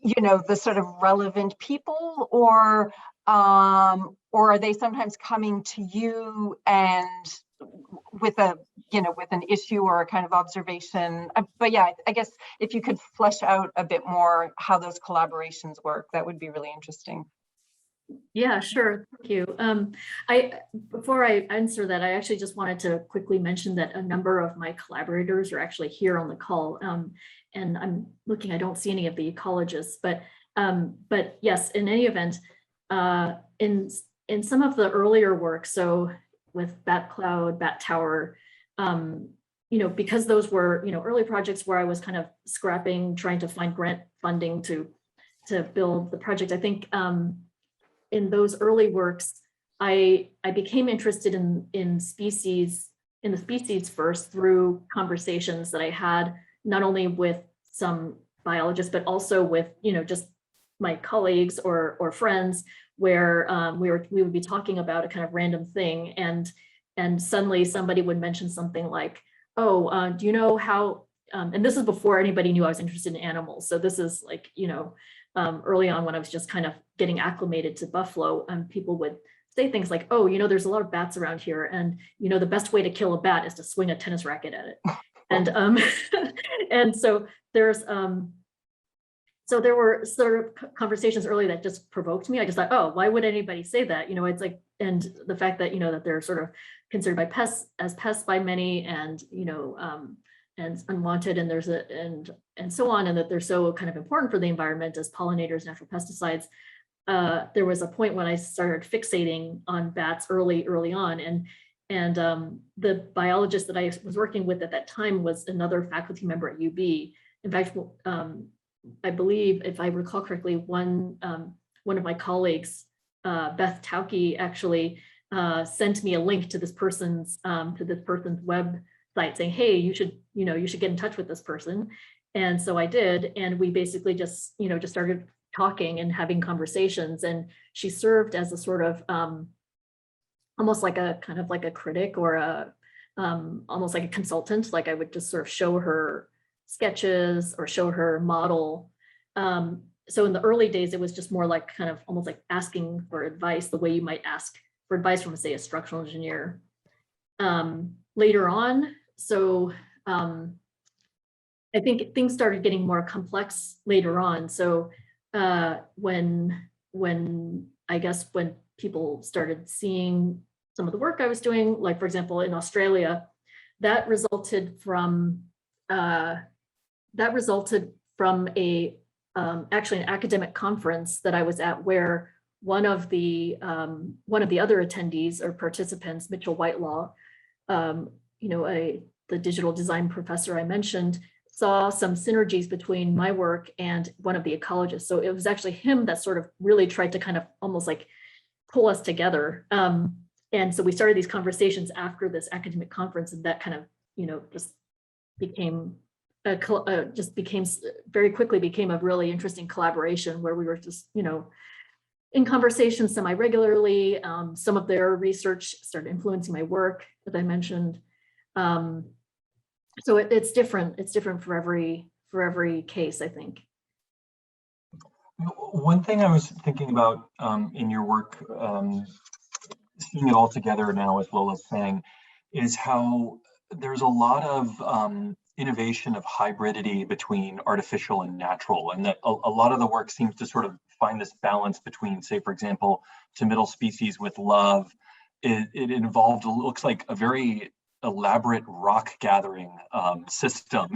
the sort of relevant people, or are they sometimes coming to you and with an issue or a kind of observation? But yeah, I guess if you could flesh out a bit more how those collaborations work, that would be really interesting. Yeah, sure. Thank you. Before I answer that, I actually just wanted to quickly mention that a number of my collaborators are actually here on the call. And I'm looking, I don't see any of the ecologists, but yes, in any event, in some of the earlier work, so with Bat Cloud, Bat Tower, because those were, early projects where I was kind of scrapping, trying to find grant funding to build the project. I think in those early works, I became interested in the species first through conversations that I had not only with some biologists, but also with, just my colleagues or friends, where we would be talking about a kind of random thing, and suddenly somebody would mention something like, oh, do you know how, and this is before anybody knew I was interested in animals. So this is like, early on when I was just kind of getting acclimated to buffalo, people would say things like, oh, there's a lot of bats around here, and the best way to kill a bat is to swing a tennis racket at it. And and so there's so there were sort of conversations early that just provoked me. I just thought, oh, why would anybody say that? It's like, and the fact that that they're sort of considered by pests by many, and and unwanted, and there's and so on, and that they're so kind of important for the environment as pollinators, natural pesticides. There was a point when I started fixating on bats early on, and the biologist that I was working with at that time was another faculty member at UB. In fact, I believe, if I recall correctly, one of my colleagues, Beth Tauke, actually sent me a link to this person's website saying, hey, you should get in touch with this person. And so I did, and we basically just started talking and having conversations, and she served as a sort of almost like a kind of like a critic, or a almost like a consultant. Like I would just sort of show her sketches or show her model. So in the early days, it was just more like kind of almost like asking for advice, the way you might ask for advice from, say, a structural engineer. Later on, so I think things started getting more complex later on. So when people started seeing some of the work I was doing, like for example in Australia, that resulted from actually an academic conference that I was at, where one of the other attendees or participants, Mitchell Whitelaw, the digital design professor I mentioned, saw some synergies between my work and one of the ecologists. So it was actually him that sort of really tried to kind of almost like pull us together. And so we started these conversations after this academic conference, and that kind of, just became very quickly became a really interesting collaboration, where we were just, in conversation semi-regularly. Some of their research started influencing my work, as I mentioned. So it's different. It's different for every case, I think. One thing I was thinking about in your work, seeing it all together now, as Lola's saying, is how there's a lot of innovation of hybridity between artificial and natural, and that a lot of the work seems to sort of find this balance between, say, for example, to middle species with love. It involved, it looks like, a very elaborate rock gathering system,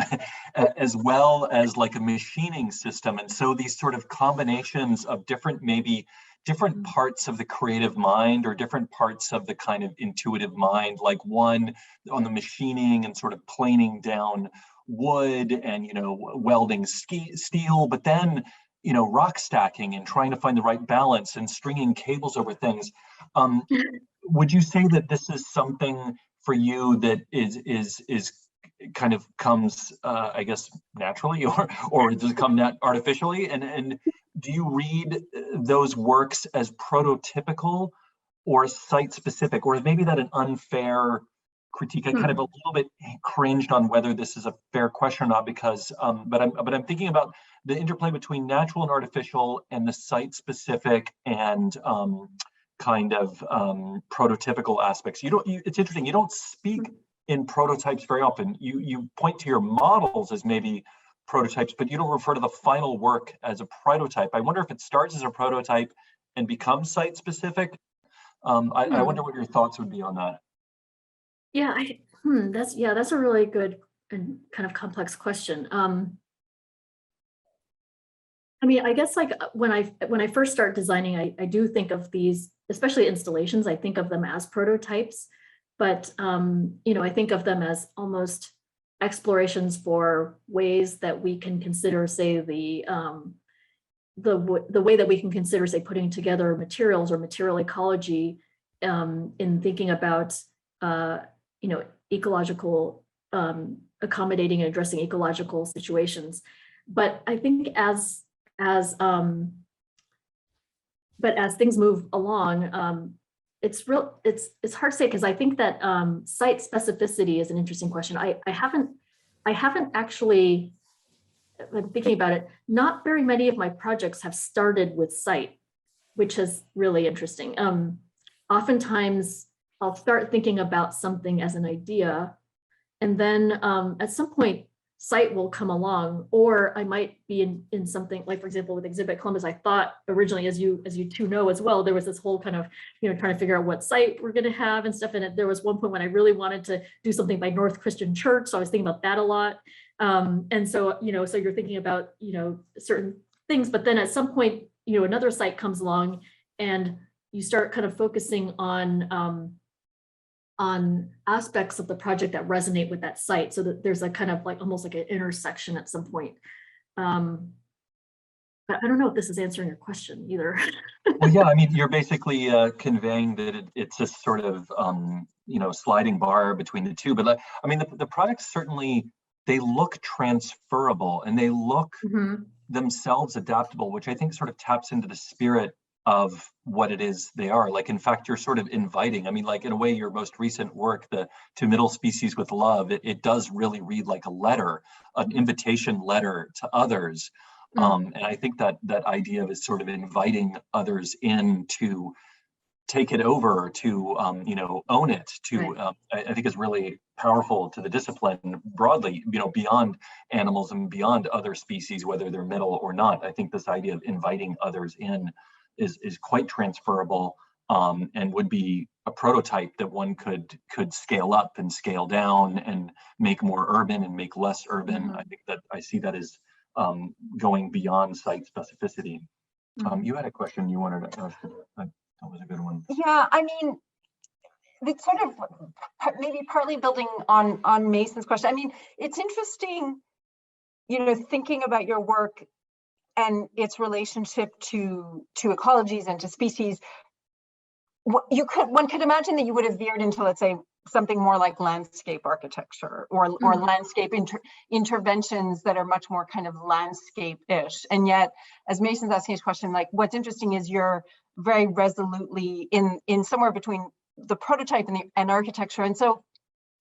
as well as like a machining system. And so these sort of combinations of maybe different parts of the creative mind, or different parts of the kind of intuitive mind, like one on the machining and sort of planing down wood and, welding steel, but then, rock stacking and trying to find the right balance and stringing cables over things. would you say that this is something for you that is kind of comes, I guess, naturally, or does it come artificially? And do you read those works as prototypical or site specific, or is maybe that an unfair critique? I kind of a little bit cringed on whether this is a fair question or not, because but I'm thinking about the interplay between natural and artificial and the site specific and kind of prototypical aspects. It's interesting, you don't speak in prototypes very often. You point to your models as maybe prototypes, but you don't refer to the final work as a prototype. I wonder if it starts as a prototype and becomes site specific. I wonder what your thoughts would be on that. Yeah, that's a really good and kind of complex question. I mean, I guess like when I first start designing, I do think of these, especially installations, I think of them as prototypes, but I think of them as almost explorations for ways that we can consider, say, the way that we can consider, say, putting together materials or material ecology in thinking about ecological accommodating and addressing ecological situations. But I think as things move along, it's hard to say, because I think that site specificity is an interesting question. I haven't actually, I'm thinking about it, not very many of my projects have started with site, which is really interesting. Oftentimes I'll start thinking about something as an idea, and then at some point site will come along, or I might be in something like, for example, with Exhibit Columbus, I thought originally, as you two know as well, there was this whole kind of, trying to figure out what site we're going to have and stuff. And there was one point when I really wanted to do something by North Christian Church. So I was thinking about that a lot. And so, so you're thinking about, certain things, but then at some point, another site comes along and you start kind of focusing on aspects of the project that resonate with that site, so that there's a kind of like almost like an intersection at some point. But I don't know if this is answering your question either. Well, yeah, I mean, you're basically conveying that it's a sort of sliding bar between the two. But I mean, the products certainly, they look transferable and they look themselves adaptable, which I think sort of taps into the spirit of what it is they are. Like, in fact, you're sort of inviting, I mean, like, in a way, your most recent work, the To Middle Species with Love, it does really read like a letter, an invitation letter to others. And I think that idea of is sort of inviting others in to take it over, to own it, to I think is really powerful to the discipline broadly, beyond animals and beyond other species, whether they're middle or not. I think this idea of inviting others in is quite transferable, and would be a prototype that one could scale up and scale down and make more urban and make less urban. I think that I see that as going beyond site specificity. You had a question you wanted to ask. That was a good one. Yeah, I mean, it's sort of maybe partly building on Mason's question. I mean, it's interesting, thinking about your work and its relationship to ecologies and to species. One could imagine that you would have veered into, let's say, something more like landscape architecture or landscape interventions that are much more kind of landscape-ish. And yet, as Mason's asking his question, like, what's interesting is you're very resolutely in somewhere between the prototype and architecture. And so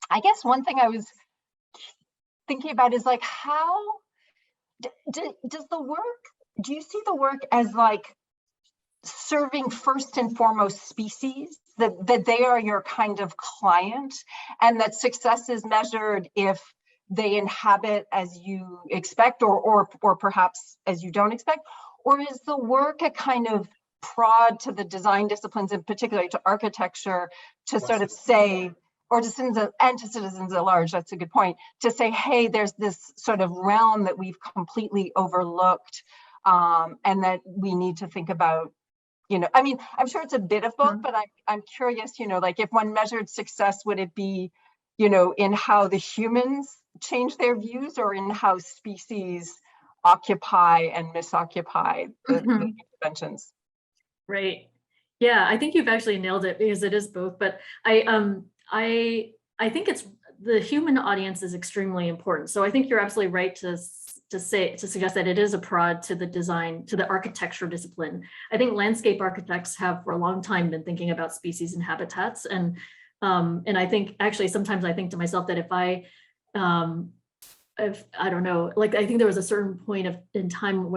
I guess one thing I was thinking about is, like, how do you see the work as like serving first and foremost species, that they are your kind of client, and that success is measured if they inhabit as you expect or perhaps as you don't expect? Or is the work a kind of prod to the design disciplines, in particular to architecture, to sort of say, or to citizens at large, that's a good point, to say, hey, there's this sort of realm that we've completely overlooked, and that we need to think about, I mean, I'm sure it's a bit of both, but I'm curious, like, if one measured success, would it be, in how the humans change their views, or in how species occupy and misoccupy the interventions? Right. Yeah, I think you've actually nailed it because it is both. But I think it's the human audience is extremely important. So I think you're absolutely right to suggest that it is a prod to the design, to the architecture discipline. I think landscape architects have for a long time been thinking about species and habitats, and I think actually sometimes I think to myself that if I don't know, like I think there was a certain point in time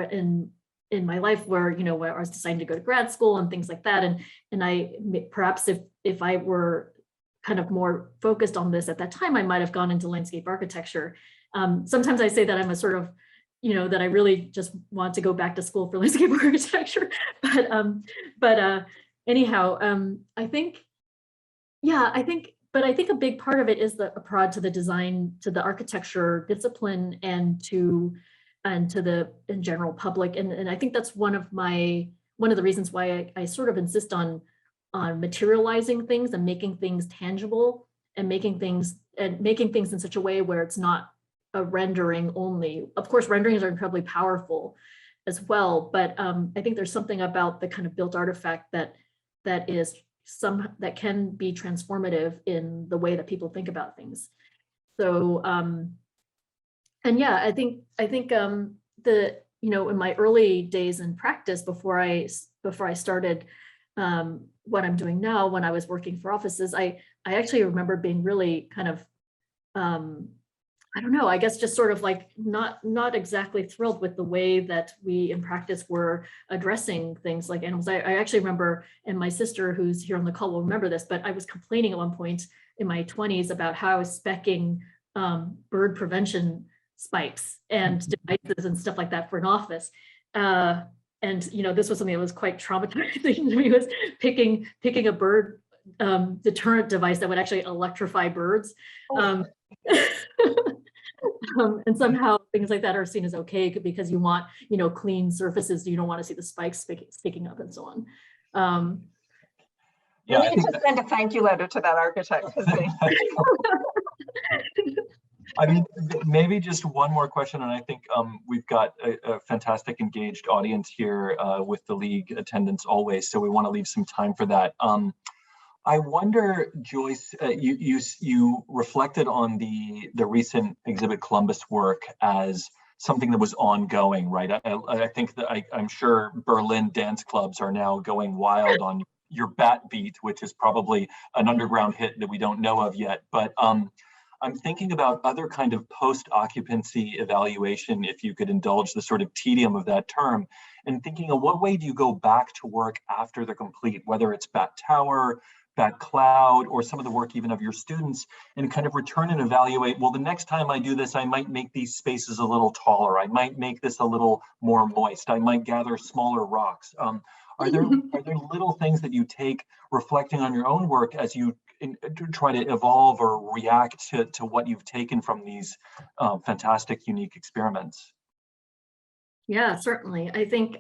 in my life where, you know, where I was deciding to go to grad school and things like that, and I perhaps if I were kind of more focused on this at that time, I might have gone into landscape architecture. Sometimes I say that I'm a sort of, you know, that I really just want to go back to school for landscape architecture. But anyhow, I think, yeah, I think a big part of it is a prod to the design, to the architecture discipline, and to the in general public. And I think that's one of the reasons why I sort of insist on materializing things and making things tangible, and making things in such a way where it's not a rendering only. Of course, renderings are incredibly powerful as well, but I think there's something about the kind of built artifact that can be transformative in the way that people think about things. So and yeah, I think you know, in my early days in practice, before I started what I'm doing now, when I was working for offices, I actually remember being really kind of, I don't know, I guess just sort of like not exactly thrilled with the way that we in practice were addressing things like animals. I actually remember, and my sister who's here on the call will remember this, but I was complaining at one point in my 20s about how I was speccing bird prevention spikes and devices and stuff like that for an office. And you know, this was something that was quite traumatizing to me, was picking a bird deterrent device that would actually electrify birds. And somehow things like that are seen as okay because you want, you know, clean surfaces. You don't want to see the spikes sticking up and so on. Yeah, we need to send a thank you letter to that architect. I mean, maybe just one more question, and I think we've got a fantastic engaged audience here with the League attendance always, so we want to leave some time for that. I wonder, Joyce, you reflected on the recent Exhibit Columbus work as something that was ongoing, right? I think that I'm sure Berlin dance clubs are now going wild on your Bat Beat, which is probably an underground hit that we don't know of yet, but I'm thinking about other kind of post-occupancy evaluation, if you could indulge the sort of tedium of that term, and thinking of what way do you go back to work after they're complete, whether it's Bat Tower, Bat Cloud, or some of the work even of your students, and kind of return and evaluate, well, the next time I do this, I might make these spaces a little taller. I might make this a little more moist. I might gather smaller rocks. Are there little things that you take reflecting on your own work as you try to evolve or react to what you've taken from these fantastic, unique experiments? Yeah, certainly. I think,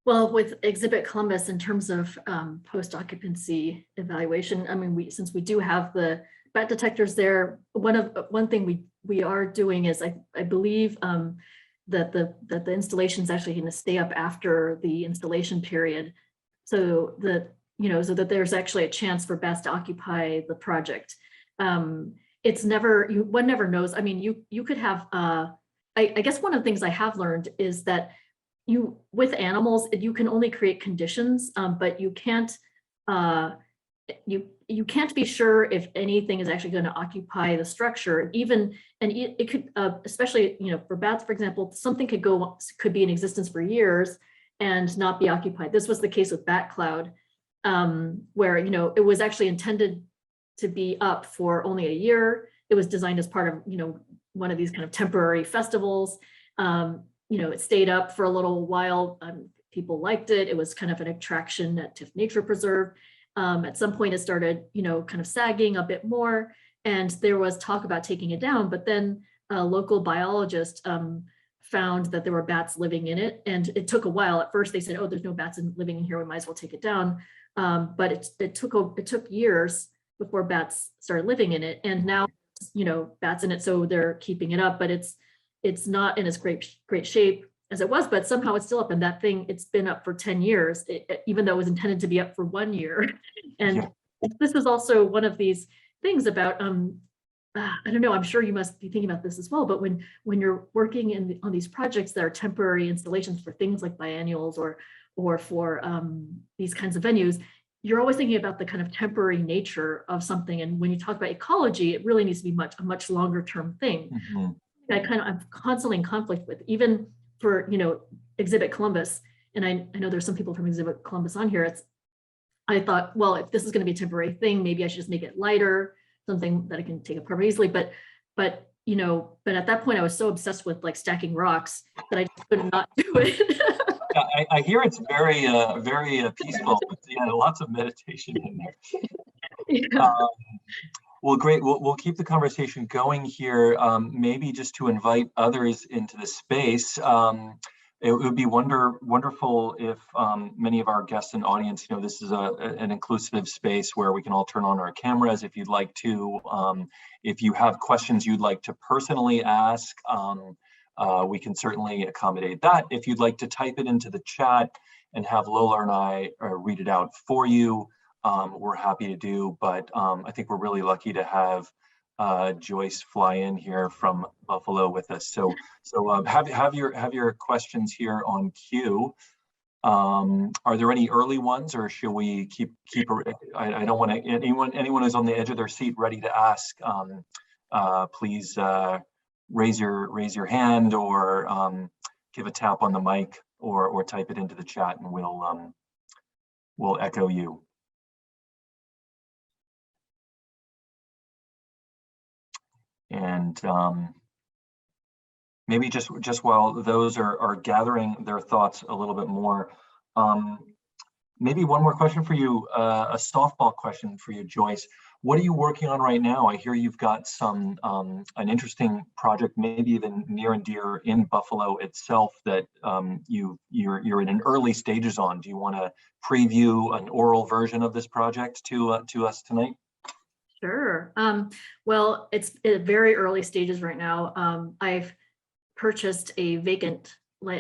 well, with Exhibit Columbus, in terms of post-occupancy evaluation, I mean, since we do have the bat detectors there, one thing we are doing is I believe that the installation is actually going to stay up after the installation period, so that, you know, so that there's actually a chance for bats to occupy the project. It's never, one never knows. I mean, you could have, I guess one of the things I have learned is that with animals, you can only create conditions, but you can't you can't be sure if anything is actually going to occupy the structure. Even, and it could, especially, you know, for bats, for example, something could be in existence for years and not be occupied. This was the case with Bat Cloud, where, you know, it was actually intended to be up for only a year. It was designed as part of, you know, one of these kind of temporary festivals. You know, it stayed up for a little while. People liked it. It was kind of an attraction at Tiff Nature Preserve. At some point it started, you know, kind of sagging a bit more, and there was talk about taking it down, but then a local biologist found that there were bats living in it, and it took a while. At first they said, oh, there's no bats living in here, we might as well take it down. But it took years before bats started living in it, and now, you know, bats in it, so they're keeping it up, but it's not in its great shape. as it was, but somehow it's still up. And that thing, it's been up for 10 years, even though it was intended to be up for 1 year. And this is also one of these things about, I don't know, I'm sure you must be thinking about this as well, but when you're working on these projects that are temporary installations for things like biennials or for these kinds of venues, you're always thinking about the kind of temporary nature of something. And when you talk about ecology, it really needs to be a much longer term thing. I'm constantly in conflict with, even for, Exhibit Columbus. And I know there's some people from Exhibit Columbus on here. I thought, well, if this is going to be a temporary thing, maybe I should just make it lighter, something that I can take apart easily. But at that point I was so obsessed with like stacking rocks that I just could not do it. I hear it's very peaceful, but lots of meditation in there. Well, great. We'll keep the conversation going here. Maybe just to invite others into the space. It would be wonderful if many of our guests and audience, this is an inclusive space where we can all turn on our cameras if you'd like to. If you have questions you'd like to personally ask, we can certainly accommodate that. If you'd like to type it into the chat and have Lola and I read it out for you, we're happy to do. But I think we're really lucky to have Joyce fly in here from Buffalo with us. So have your questions here on cue. Are there any early ones, or should we keep? I don't want to anyone who's on the edge of their seat ready to ask. Please raise your hand or give a tap on the mic or type it into the chat, and we'll echo you. And maybe just while those are gathering their thoughts a little bit more, maybe one more question for you, a softball question for you, Joyce. What are you working on right now? I hear you've got some an interesting project, maybe even near and dear in Buffalo itself, that you're in an early stages on. Do you want to preview an oral version of this project to us tonight? Sure. Well, it's at very early stages right now. I've purchased a vacant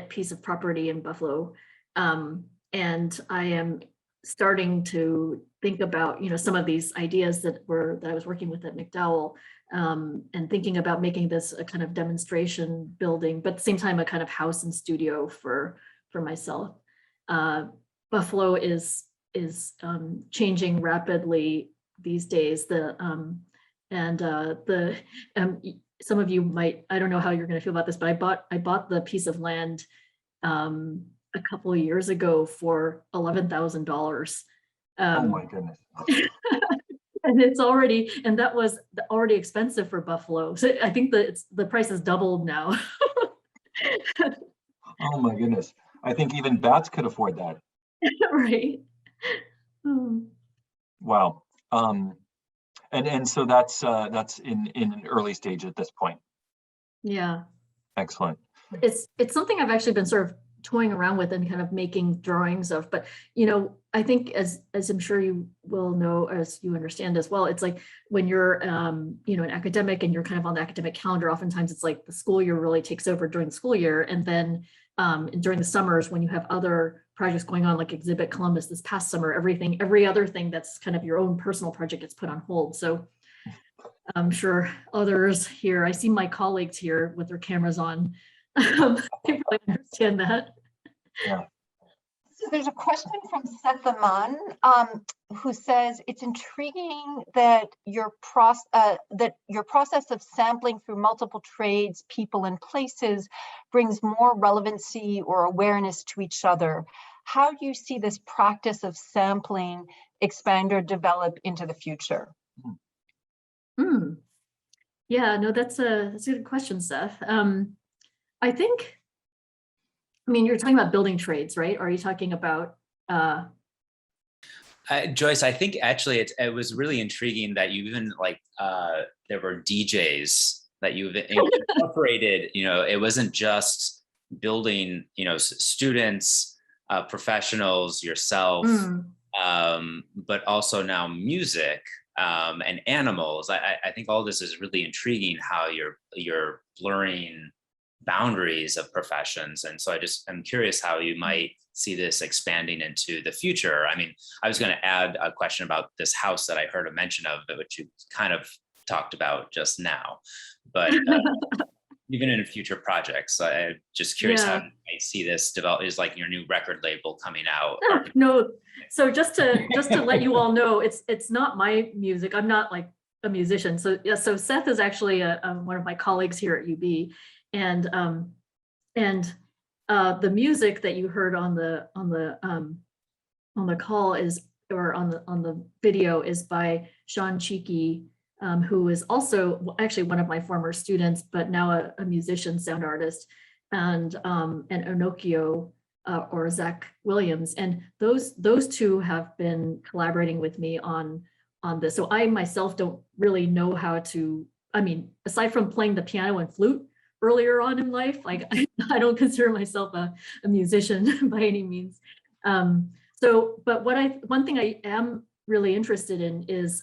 piece of property in Buffalo, and I am starting to think about, some of these ideas that I was working with at McDowell, and thinking about making this a kind of demonstration building, but at the same time, a kind of house and studio for myself. Buffalo is changing rapidly these days. Some of you might, I don't know how you're going to feel about this, but I bought the piece of land a couple of years ago for $11,000. Oh my goodness. And that was already expensive for Buffalo. So I think that the price has doubled now. Oh my goodness. I think even bats could afford that. Right. Wow. And so that's in an early stage at this point. Yeah. Excellent. It's something I've actually been sort of toying around with and kind of making drawings of, but I think as I'm sure you will know, as you understand as well, it's like when you're an academic and you're kind of on the academic calendar, oftentimes it's like the school year really takes over during the school year, and then during the summers when you have other projects going on, like Exhibit Columbus this past summer, every other thing that's kind of your own personal project gets put on hold. So I'm sure others here, I see my colleagues here with their cameras on. They probably understand that. Yeah. So there's a question from Seth Aman, who says it's intriguing that your process of sampling through multiple trades, people, and places brings more relevancy or awareness to each other. How do you see this practice of sampling expand or develop into the future? Yeah, no, that's a good question, Seth. I think, you're talking about building trades, right? Are you talking about? Joyce, I think actually it was really intriguing that you even there were DJs that you've incorporated. It wasn't just building, students, professionals, yourself, but also now music and animals. I think all this is really intriguing. How you're blurring boundaries of professions. And so I'm curious how you might see this expanding into the future. I mean, I was going to add a question about this house that I heard a mention of, which you kind of talked about just now, but even in future projects, I'm just curious how you might see this develop. Is like your new record label coming out? No, so just to let you all know, it's not my music. I'm not like a musician. So yeah, so Seth is actually one of my colleagues here at UB, and the music that you heard on the call is, or on the video, is by Sean Cheeky, who is also actually one of my former students, but now a musician, sound artist, and Onokio or Zach Williams. And those two have been collaborating with me on this. So I myself don't really know how to, I mean, aside from playing the piano and flute earlier on in life, like I don't consider myself a musician by any means. But one thing I am really interested in is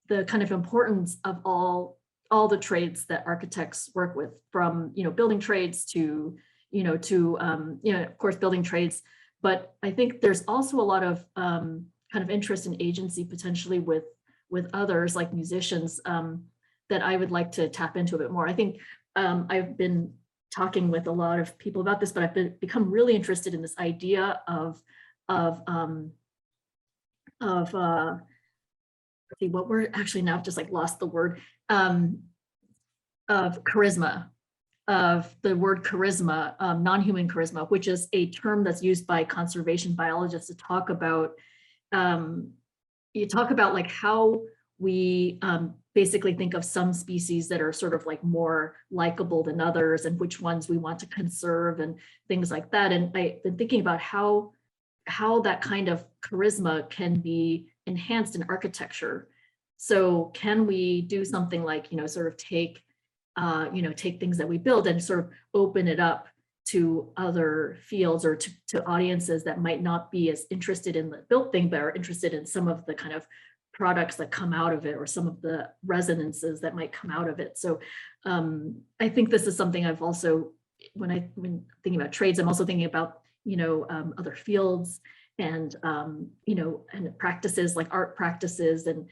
the kind of importance of all the trades that architects work with, from building trades to of course building trades. But I think there's also a lot of kind of interest and agency potentially with others, like musicians, that I would like to tap into a bit more. I think I've been talking with a lot of people about this, but I've become really interested in this idea of see what word, actually now I've just like lost the word, of charisma, of the word charisma, non-human charisma, which is a term that's used by conservation biologists to talk about, like how we basically think of some species that are sort of like more likable than others, and which ones we want to conserve and things like that. And I've been thinking about how that kind of charisma can be enhanced in architecture. So can we do something like, sort of take things that we build and sort of open it up to other fields, or to audiences that might not be as interested in the built thing, but are interested in some of the kind of products that come out of it, or some of the resonances that might come out of it. So I think this is something I've also, when thinking about trades, I'm also thinking about, other fields and, and practices, like art practices and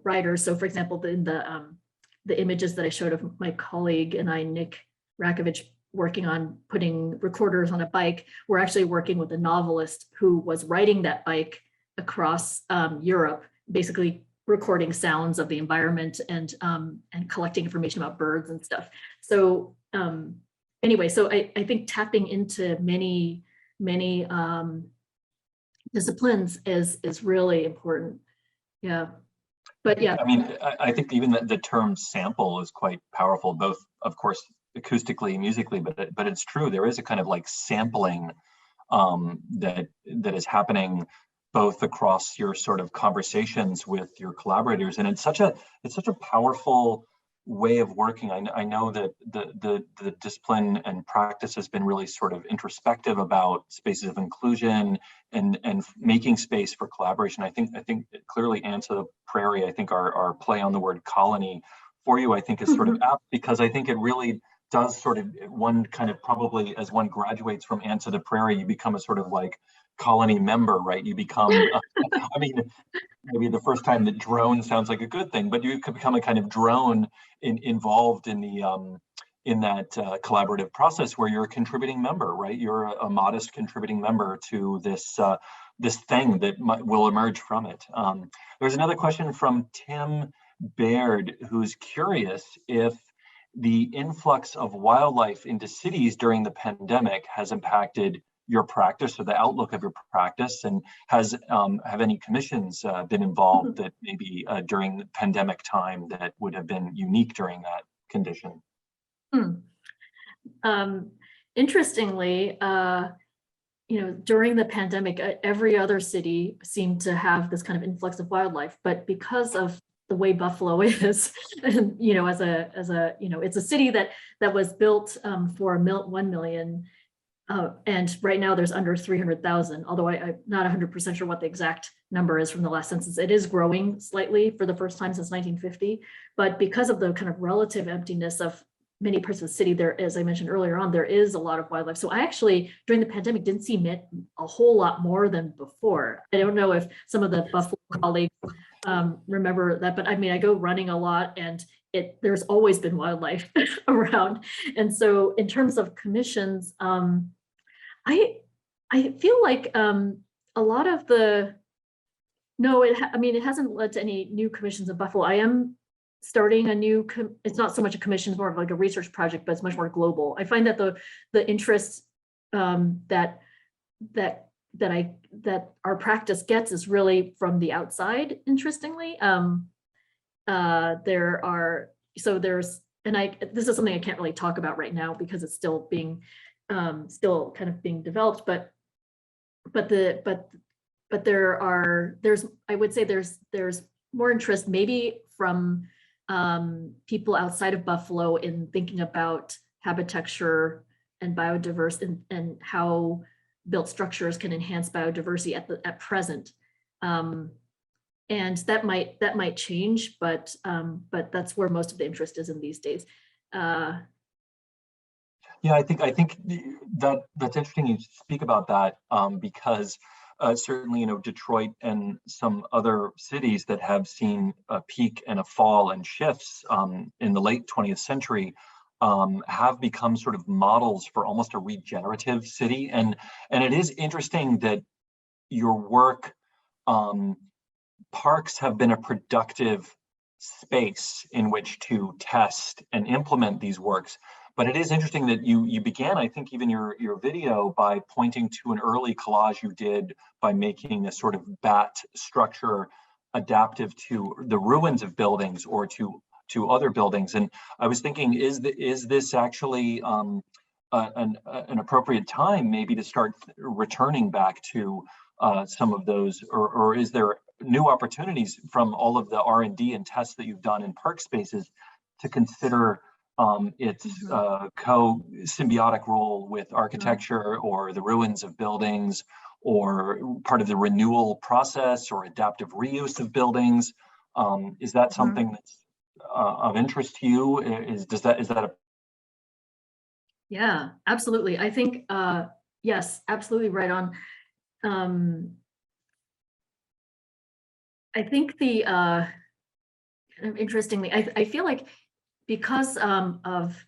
writers. So for example, in the images that I showed of my colleague and I, Nick Rakovich, working on putting recorders on a bike, we're actually working with a novelist who was riding that bike across Europe, basically recording sounds of the environment and collecting information about birds and stuff. So anyway, so I think tapping into many disciplines is really important. Yeah, but yeah. I mean, I think even the term sample is quite powerful, both, of course, acoustically, musically, but it's true. There is a kind of like sampling that is happening both across your sort of conversations with your collaborators, and it's such a powerful way of working. I know that the discipline and practice has been really sort of introspective about spaces of inclusion and making space for collaboration. I think clearly Ants of the Prairie, I think our play on the word colony for you, I think, is sort of apt, because I think it really does sort of, one kind of probably, as one graduates from Ants of the Prairie, you become a sort of like colony member, right? You become, I mean, maybe the first time that drone sounds like a good thing, but you could become a kind of drone involved in that collaborative process where you're a contributing member, right? You're a modest contributing member to this thing that will emerge from it. There's another question from Tim Baird, who's curious if the influx of wildlife into cities during the pandemic has impacted your practice or the outlook of your practice, and have any commissions been involved that maybe during the pandemic time that would have been unique during that condition? Interestingly, during the pandemic, every other city seemed to have this kind of influx of wildlife, but because of the way Buffalo is, and, it's a city that was built for 1 million. And right now there's under 300,000, although I'm not 100% sure what the exact number is from the last census. It is growing slightly for the first time since 1950, but because of the kind of relative emptiness of many parts of the city, there, as I mentioned earlier on, there is a lot of wildlife. So I actually, during the pandemic, didn't see a whole lot more than before. I don't know if some of the Buffalo colleagues remember that, but I mean, I go running a lot, and there's always been wildlife around. And so in terms of commissions, I feel like a lot of the, no, I mean, it hasn't led to any new commissions in Buffalo. I am starting a new, it's not so much a commission, it's more of like a research project, but it's much more global. I find that the interest that our practice gets is really from the outside, interestingly. This is something I can't really talk about right now because it's still being, still kind of being developed, but I would say there's more interest maybe from people outside of Buffalo in thinking about habitecture and biodiversity and how built structures can enhance biodiversity at present. And that might change, but that's where most of the interest is in these days. Yeah, I think that's interesting you speak about that because certainly, Detroit and some other cities that have seen a peak and a fall and shifts in the late 20th century have become sort of models for almost a regenerative city. And it is interesting that your work, parks have been a productive space in which to test and implement these works. But it is interesting that you began, I think, even your video by pointing to an early collage you did by making a sort of bat structure adaptive to the ruins of buildings or to other buildings. And I was thinking, is this actually an appropriate time maybe to start returning back to some of those, or is there new opportunities from all of the R&D and tests that you've done in park spaces to consider its co-symbiotic role with architecture or the ruins of buildings or part of the renewal process or adaptive reuse of buildings? Is that something that's of interest to you? Is that a... Yeah, absolutely. I think, yes, absolutely right on. I think the, kind of interestingly, I feel like because of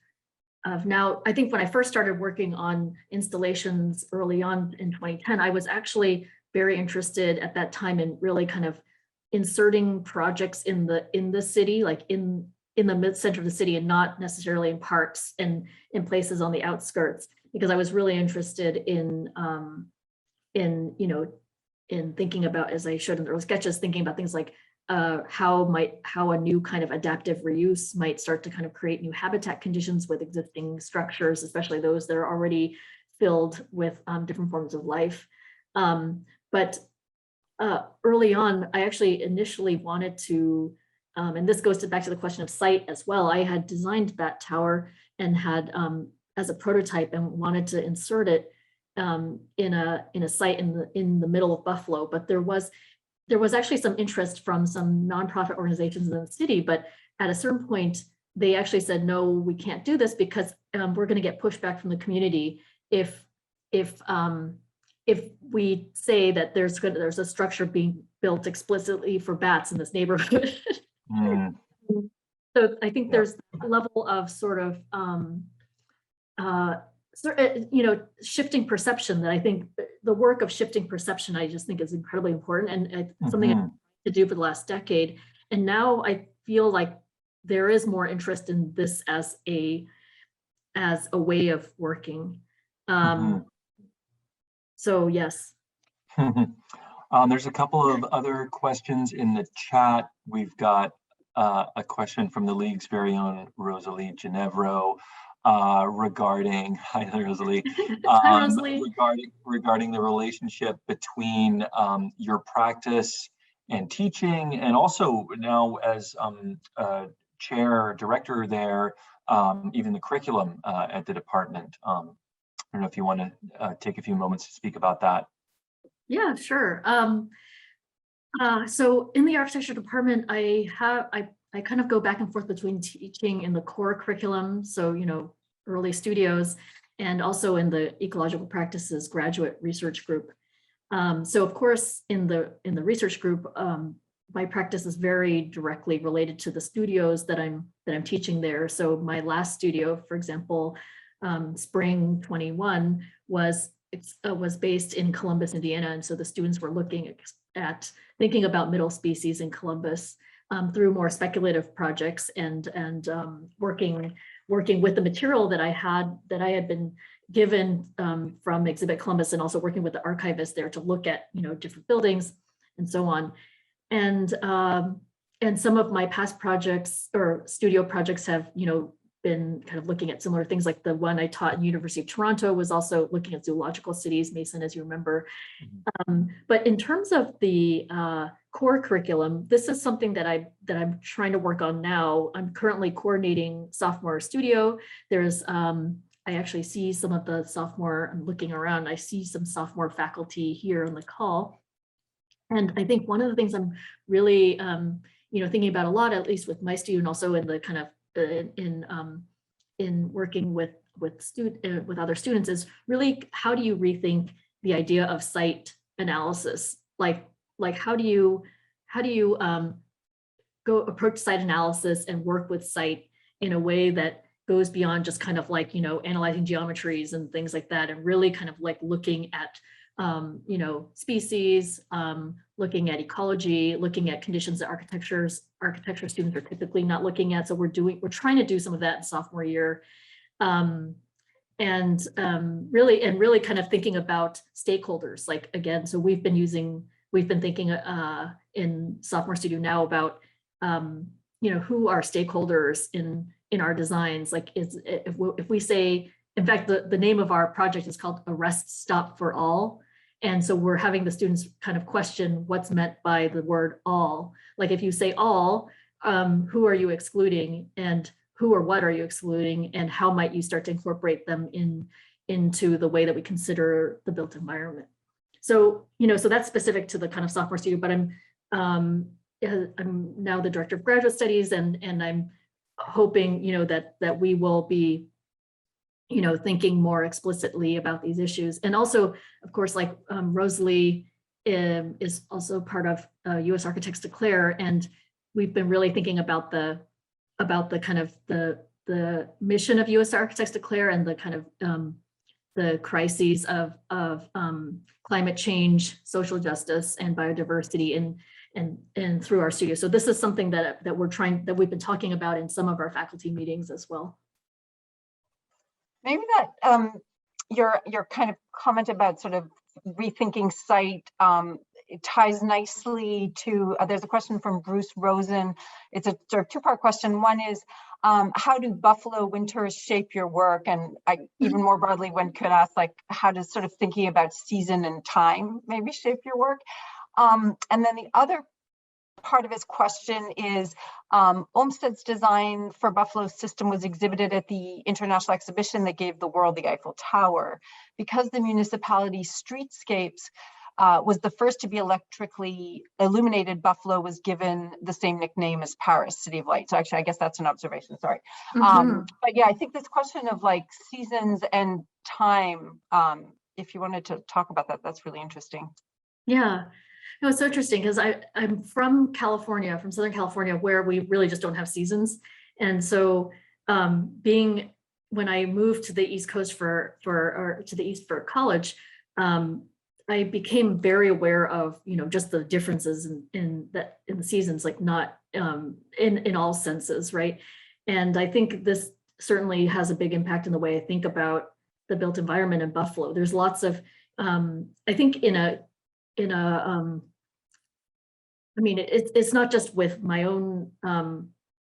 now, I think when I first started working on installations early on in 2010, I was actually very interested at that time in really kind of inserting projects in the city, like in the mid-center of the city, and not necessarily in parks and in places on the outskirts, because I was really interested in thinking about, as I showed in the early sketches, thinking about things like how a new kind of adaptive reuse might start to kind of create new habitat conditions with existing structures, especially those that are already filled with different forms of life. But early on, I actually initially wanted to, and this goes back to the question of site as well. I had designed that tower and had as a prototype and wanted to insert it in a site in the middle of Buffalo, but there was actually some interest from some nonprofit organizations in the city, but at a certain point, they actually said, no, we can't do this because we're going to get pushback from the community if we say that there's a structure being built explicitly for bats in this neighborhood. Mm. So I think there's a level of sort of shifting perception that I think the work of shifting perception, I just think is incredibly important, and it's something I to do for the last decade. And now I feel like there is more interest in this as a way of working. So yes. There's a couple of other questions in the chat. We've got a question from the League's very own Rosalie Ginevro regarding, hi Rosalie, hi, Rosalie. regarding the relationship between your practice and teaching, and also now as chair director there, even the curriculum at the department. I don't know if you want to take a few moments to speak about that. Yeah, sure. So in the architecture department, I I kind of go back and forth between teaching in the core curriculum, so, early studios, and also in the ecological practices graduate research group. So of course, in the research group, my practice is very directly related to the studios that I'm teaching there. So my last studio, for example, Spring 21 was based in Columbus, Indiana, and so the students were looking at thinking about middle species in Columbus through more speculative projects and working with the material that I had been given from Exhibit Columbus, and also working with the archivist there to look at different buildings and so on. And some of my past projects or studio projects have been kind of looking at similar things, like the one I taught in University of Toronto was also looking at zoological cities, Mason, as you remember. But in terms of the core curriculum, this is something that I'm trying to work on now. I'm currently coordinating sophomore studio. There's I actually see some of the sophomore, I'm looking around, I see some sophomore faculty here on the call. And I think one of the things I'm really thinking about a lot, at least with my student, also in the kind of in working with other students, is really how do you rethink the idea of site analysis? Like how do you go approach site analysis and work with site in a way that goes beyond just kind of like analyzing geometries and things like that, and really kind of like looking at species, looking at ecology, looking at conditions that architecture students are typically not looking at. So we're trying to do some of that in sophomore year. Really kind of thinking about stakeholders, like, again, so we've been thinking in sophomore studio now about, who are stakeholders in our designs. Like, if we say, in fact, the name of our project is called A Rest Stop for All. And so we're having the students kind of question what's meant by the word all. Like, if you say all, who are you excluding, and who or what are you excluding, and how might you start to incorporate them into the way that we consider the built environment? So, so that's specific to the kind of sophomore studio, but I'm now the director of graduate studies, and I'm hoping, that we will be thinking more explicitly about these issues. And also, of course, like Rosalie is also part of US Architects Declare, and we've been really thinking about the kind of the mission of US Architects Declare, and the kind of the crises of climate change, social justice, and biodiversity and through our studio. So this is something that we've been talking about in some of our faculty meetings as well. Maybe that your kind of comment about sort of rethinking site it ties nicely to, there's a question from Bruce Rosen. It's a sort of two-part question. One is, how do buffalo winters shape your work? And even more broadly, one could ask, like, how does sort of thinking about season and time maybe shape your work? And then the other part of his question is, Olmsted's design for Buffalo's system was exhibited at the international exhibition that gave the world the Eiffel Tower. Because the municipality's streetscapes was the first to be electrically illuminated, Buffalo was given the same nickname as Paris, City of Light. So actually, I guess that's an observation, sorry. But yeah, I think this question of like seasons and time, if you wanted to talk about that, that's really interesting. Yeah. No, it's so interesting because I'm from California, from Southern California, where we really just don't have seasons. And so when I moved to the East Coast to the East for college, I became very aware of, just the differences in the seasons, like not in all senses, right? And I think this certainly has a big impact in the way I think about the built environment in Buffalo. There's lots of, I think it's not just with my own,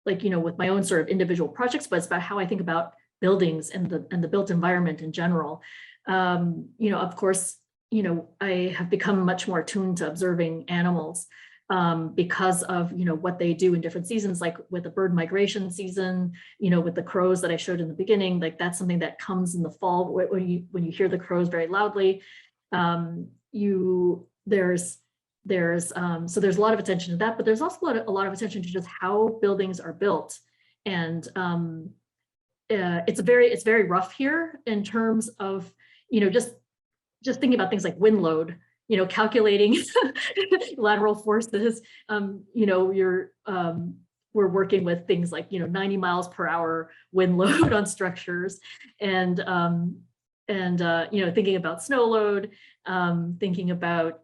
with my own sort of individual projects, but it's about how I think about buildings and the built environment in general. Of course, I have become much more attuned to observing animals because of, what they do in different seasons, like with the bird migration season, with the crows that I showed in the beginning, like that's something that comes in the fall when you hear the crows very loudly. There's so there's a lot of attention to that, but there's also a lot of attention to just how buildings are built. And it's very rough here in terms of, just thinking about things like wind load, calculating lateral forces. We're working with things like, 90 miles per hour wind load on structures, and thinking about snow load, thinking about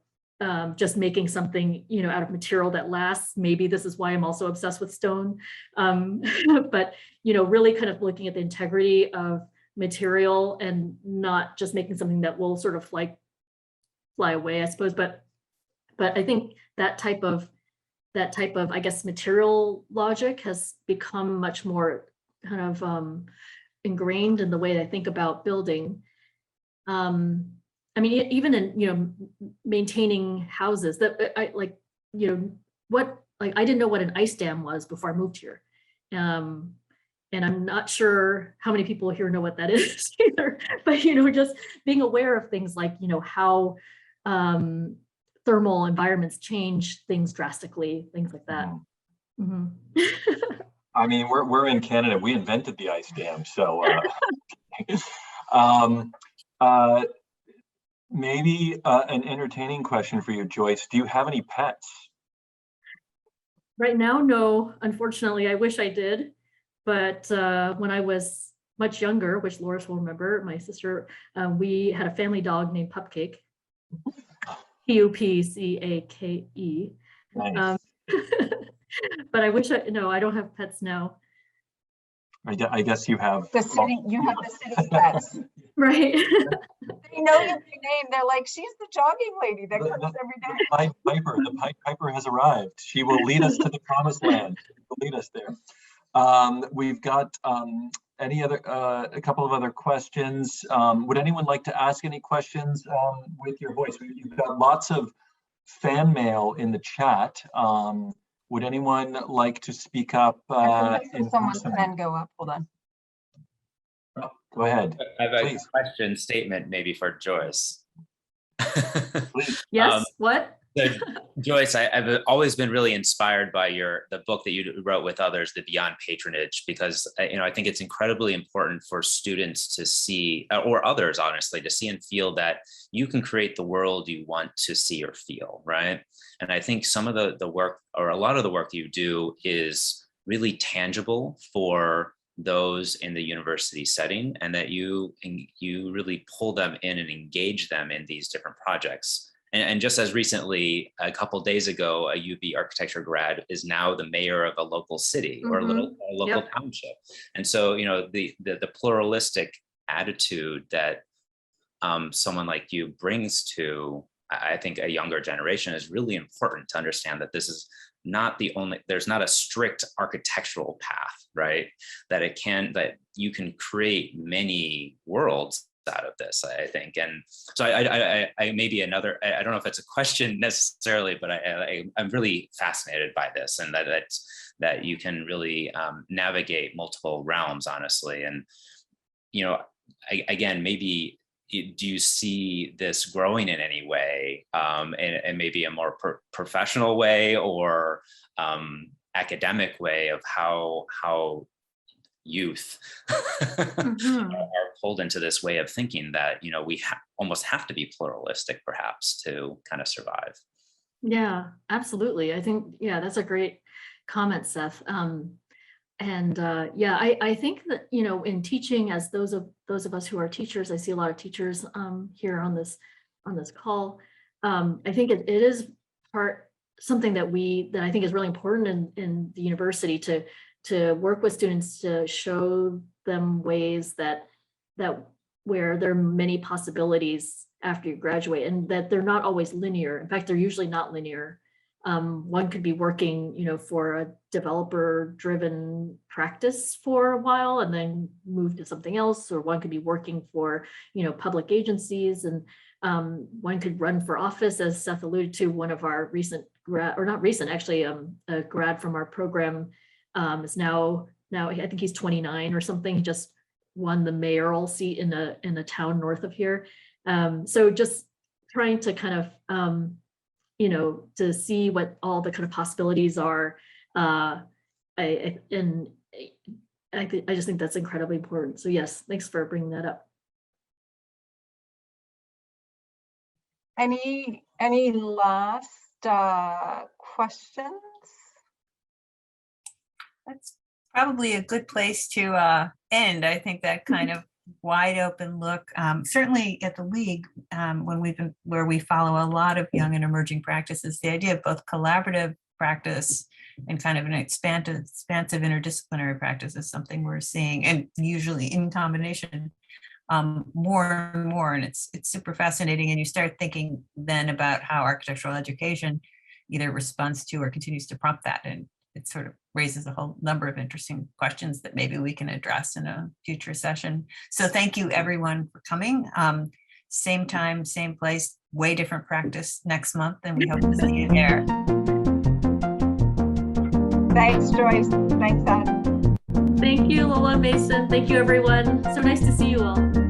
just making something, out of material that lasts. Maybe this is why I'm also obsessed with stone. But, really kind of looking at the integrity of material and not just making something that will sort of fly away, I suppose. But I think that type of, I guess, material logic has become much more kind of ingrained in the way that I think about building. I mean, even in, maintaining houses, that I like, I didn't know what an ice dam was before I moved here. And I'm not sure how many people here know what that is either, but, just being aware of things like, how thermal environments change things drastically, things like that. Mm-hmm. I mean, we're in Canada. We invented the ice dam, so maybe an entertaining question for you, Joyce. Do you have any pets? Right now, no. Unfortunately, I wish I did. But when I was much younger, which Loris will remember, my sister, we had a family dog named Pupcake. Pupcake. Nice. But I wish I don't have pets now. I guess you have the city. You have the city pets. Right. They know your name. They're like, she's the jogging lady that comes every day. The Pied Piper has arrived. She will lead us to the promised land. She will lead us there. We've got a couple of other questions. Would anyone like to ask any questions with your voice? You've got lots of fan mail in the chat. Would anyone like to speak up? Someone's pen go up. Hold on. Oh, go ahead. I have a Please. question statement maybe for Joyce. Yes, what? So, Joyce, I've always been really inspired by the book that you wrote with others, the Beyond Patronage, because I think it's incredibly important for students to see, or others honestly, to see and feel that you can create the world you want to see or feel, right? And I think some of the work, or a lot of the work you do, is really tangible for those in the university setting, and that you really pull them in and engage them in these different projects. And just as recently, a couple days ago, a UB architecture grad is now the mayor of a local city or a local township. And so, the pluralistic attitude that someone like you brings to, I think, a younger generation is really important to understand that this is not there's not a strict architectural path, right? That you can create many worlds out of this, I think. And so I maybe another, I don't know if it's a question necessarily, but I'm really fascinated by this, and that you can really navigate multiple realms, honestly. And, again, maybe do you see this growing in any way, and maybe a more professional way or academic way of how youth are pulled into this way of thinking that, we almost have to be pluralistic perhaps to kind of survive? Yeah, absolutely. I think, that's a great comment, Seth. I think that, in teaching, as those of us who are teachers, I see a lot of teachers here on this call. I think it is something that I think is really important in the university to work with students, to show them ways that where there are many possibilities after you graduate, and that they're not always linear. In fact, they're usually not linear. One could be working, for a developer-driven practice for a while and then move to something else, or one could be working for, public agencies, and one could run for office, as Seth alluded to. One of our recent a grad from our program is now I think he's 29 or something. He just won the mayoral seat in a town north of here. So just trying to kind of you know, to see what all the kind of possibilities are. I just think that's incredibly important. So yes, thanks for bringing that up. Any last questions? That's probably a good place to end. I think that kind of wide open look, certainly at the League, where we follow a lot of young and emerging practices, the idea of both collaborative practice and kind of an expansive interdisciplinary practice is something we're seeing, and usually in combination more and more. And it's super fascinating. And you start thinking then about how architectural education either responds to or continues to prompt that. And it sort of raises a whole number of interesting questions that maybe we can address in a future session. So thank you everyone for coming. Same time, same place, way different practice next month, and we hope to see you there. Thanks, Joyce. Thanks, Anne. Thank you, Lola, Mason. Thank you, everyone. So nice to see you all.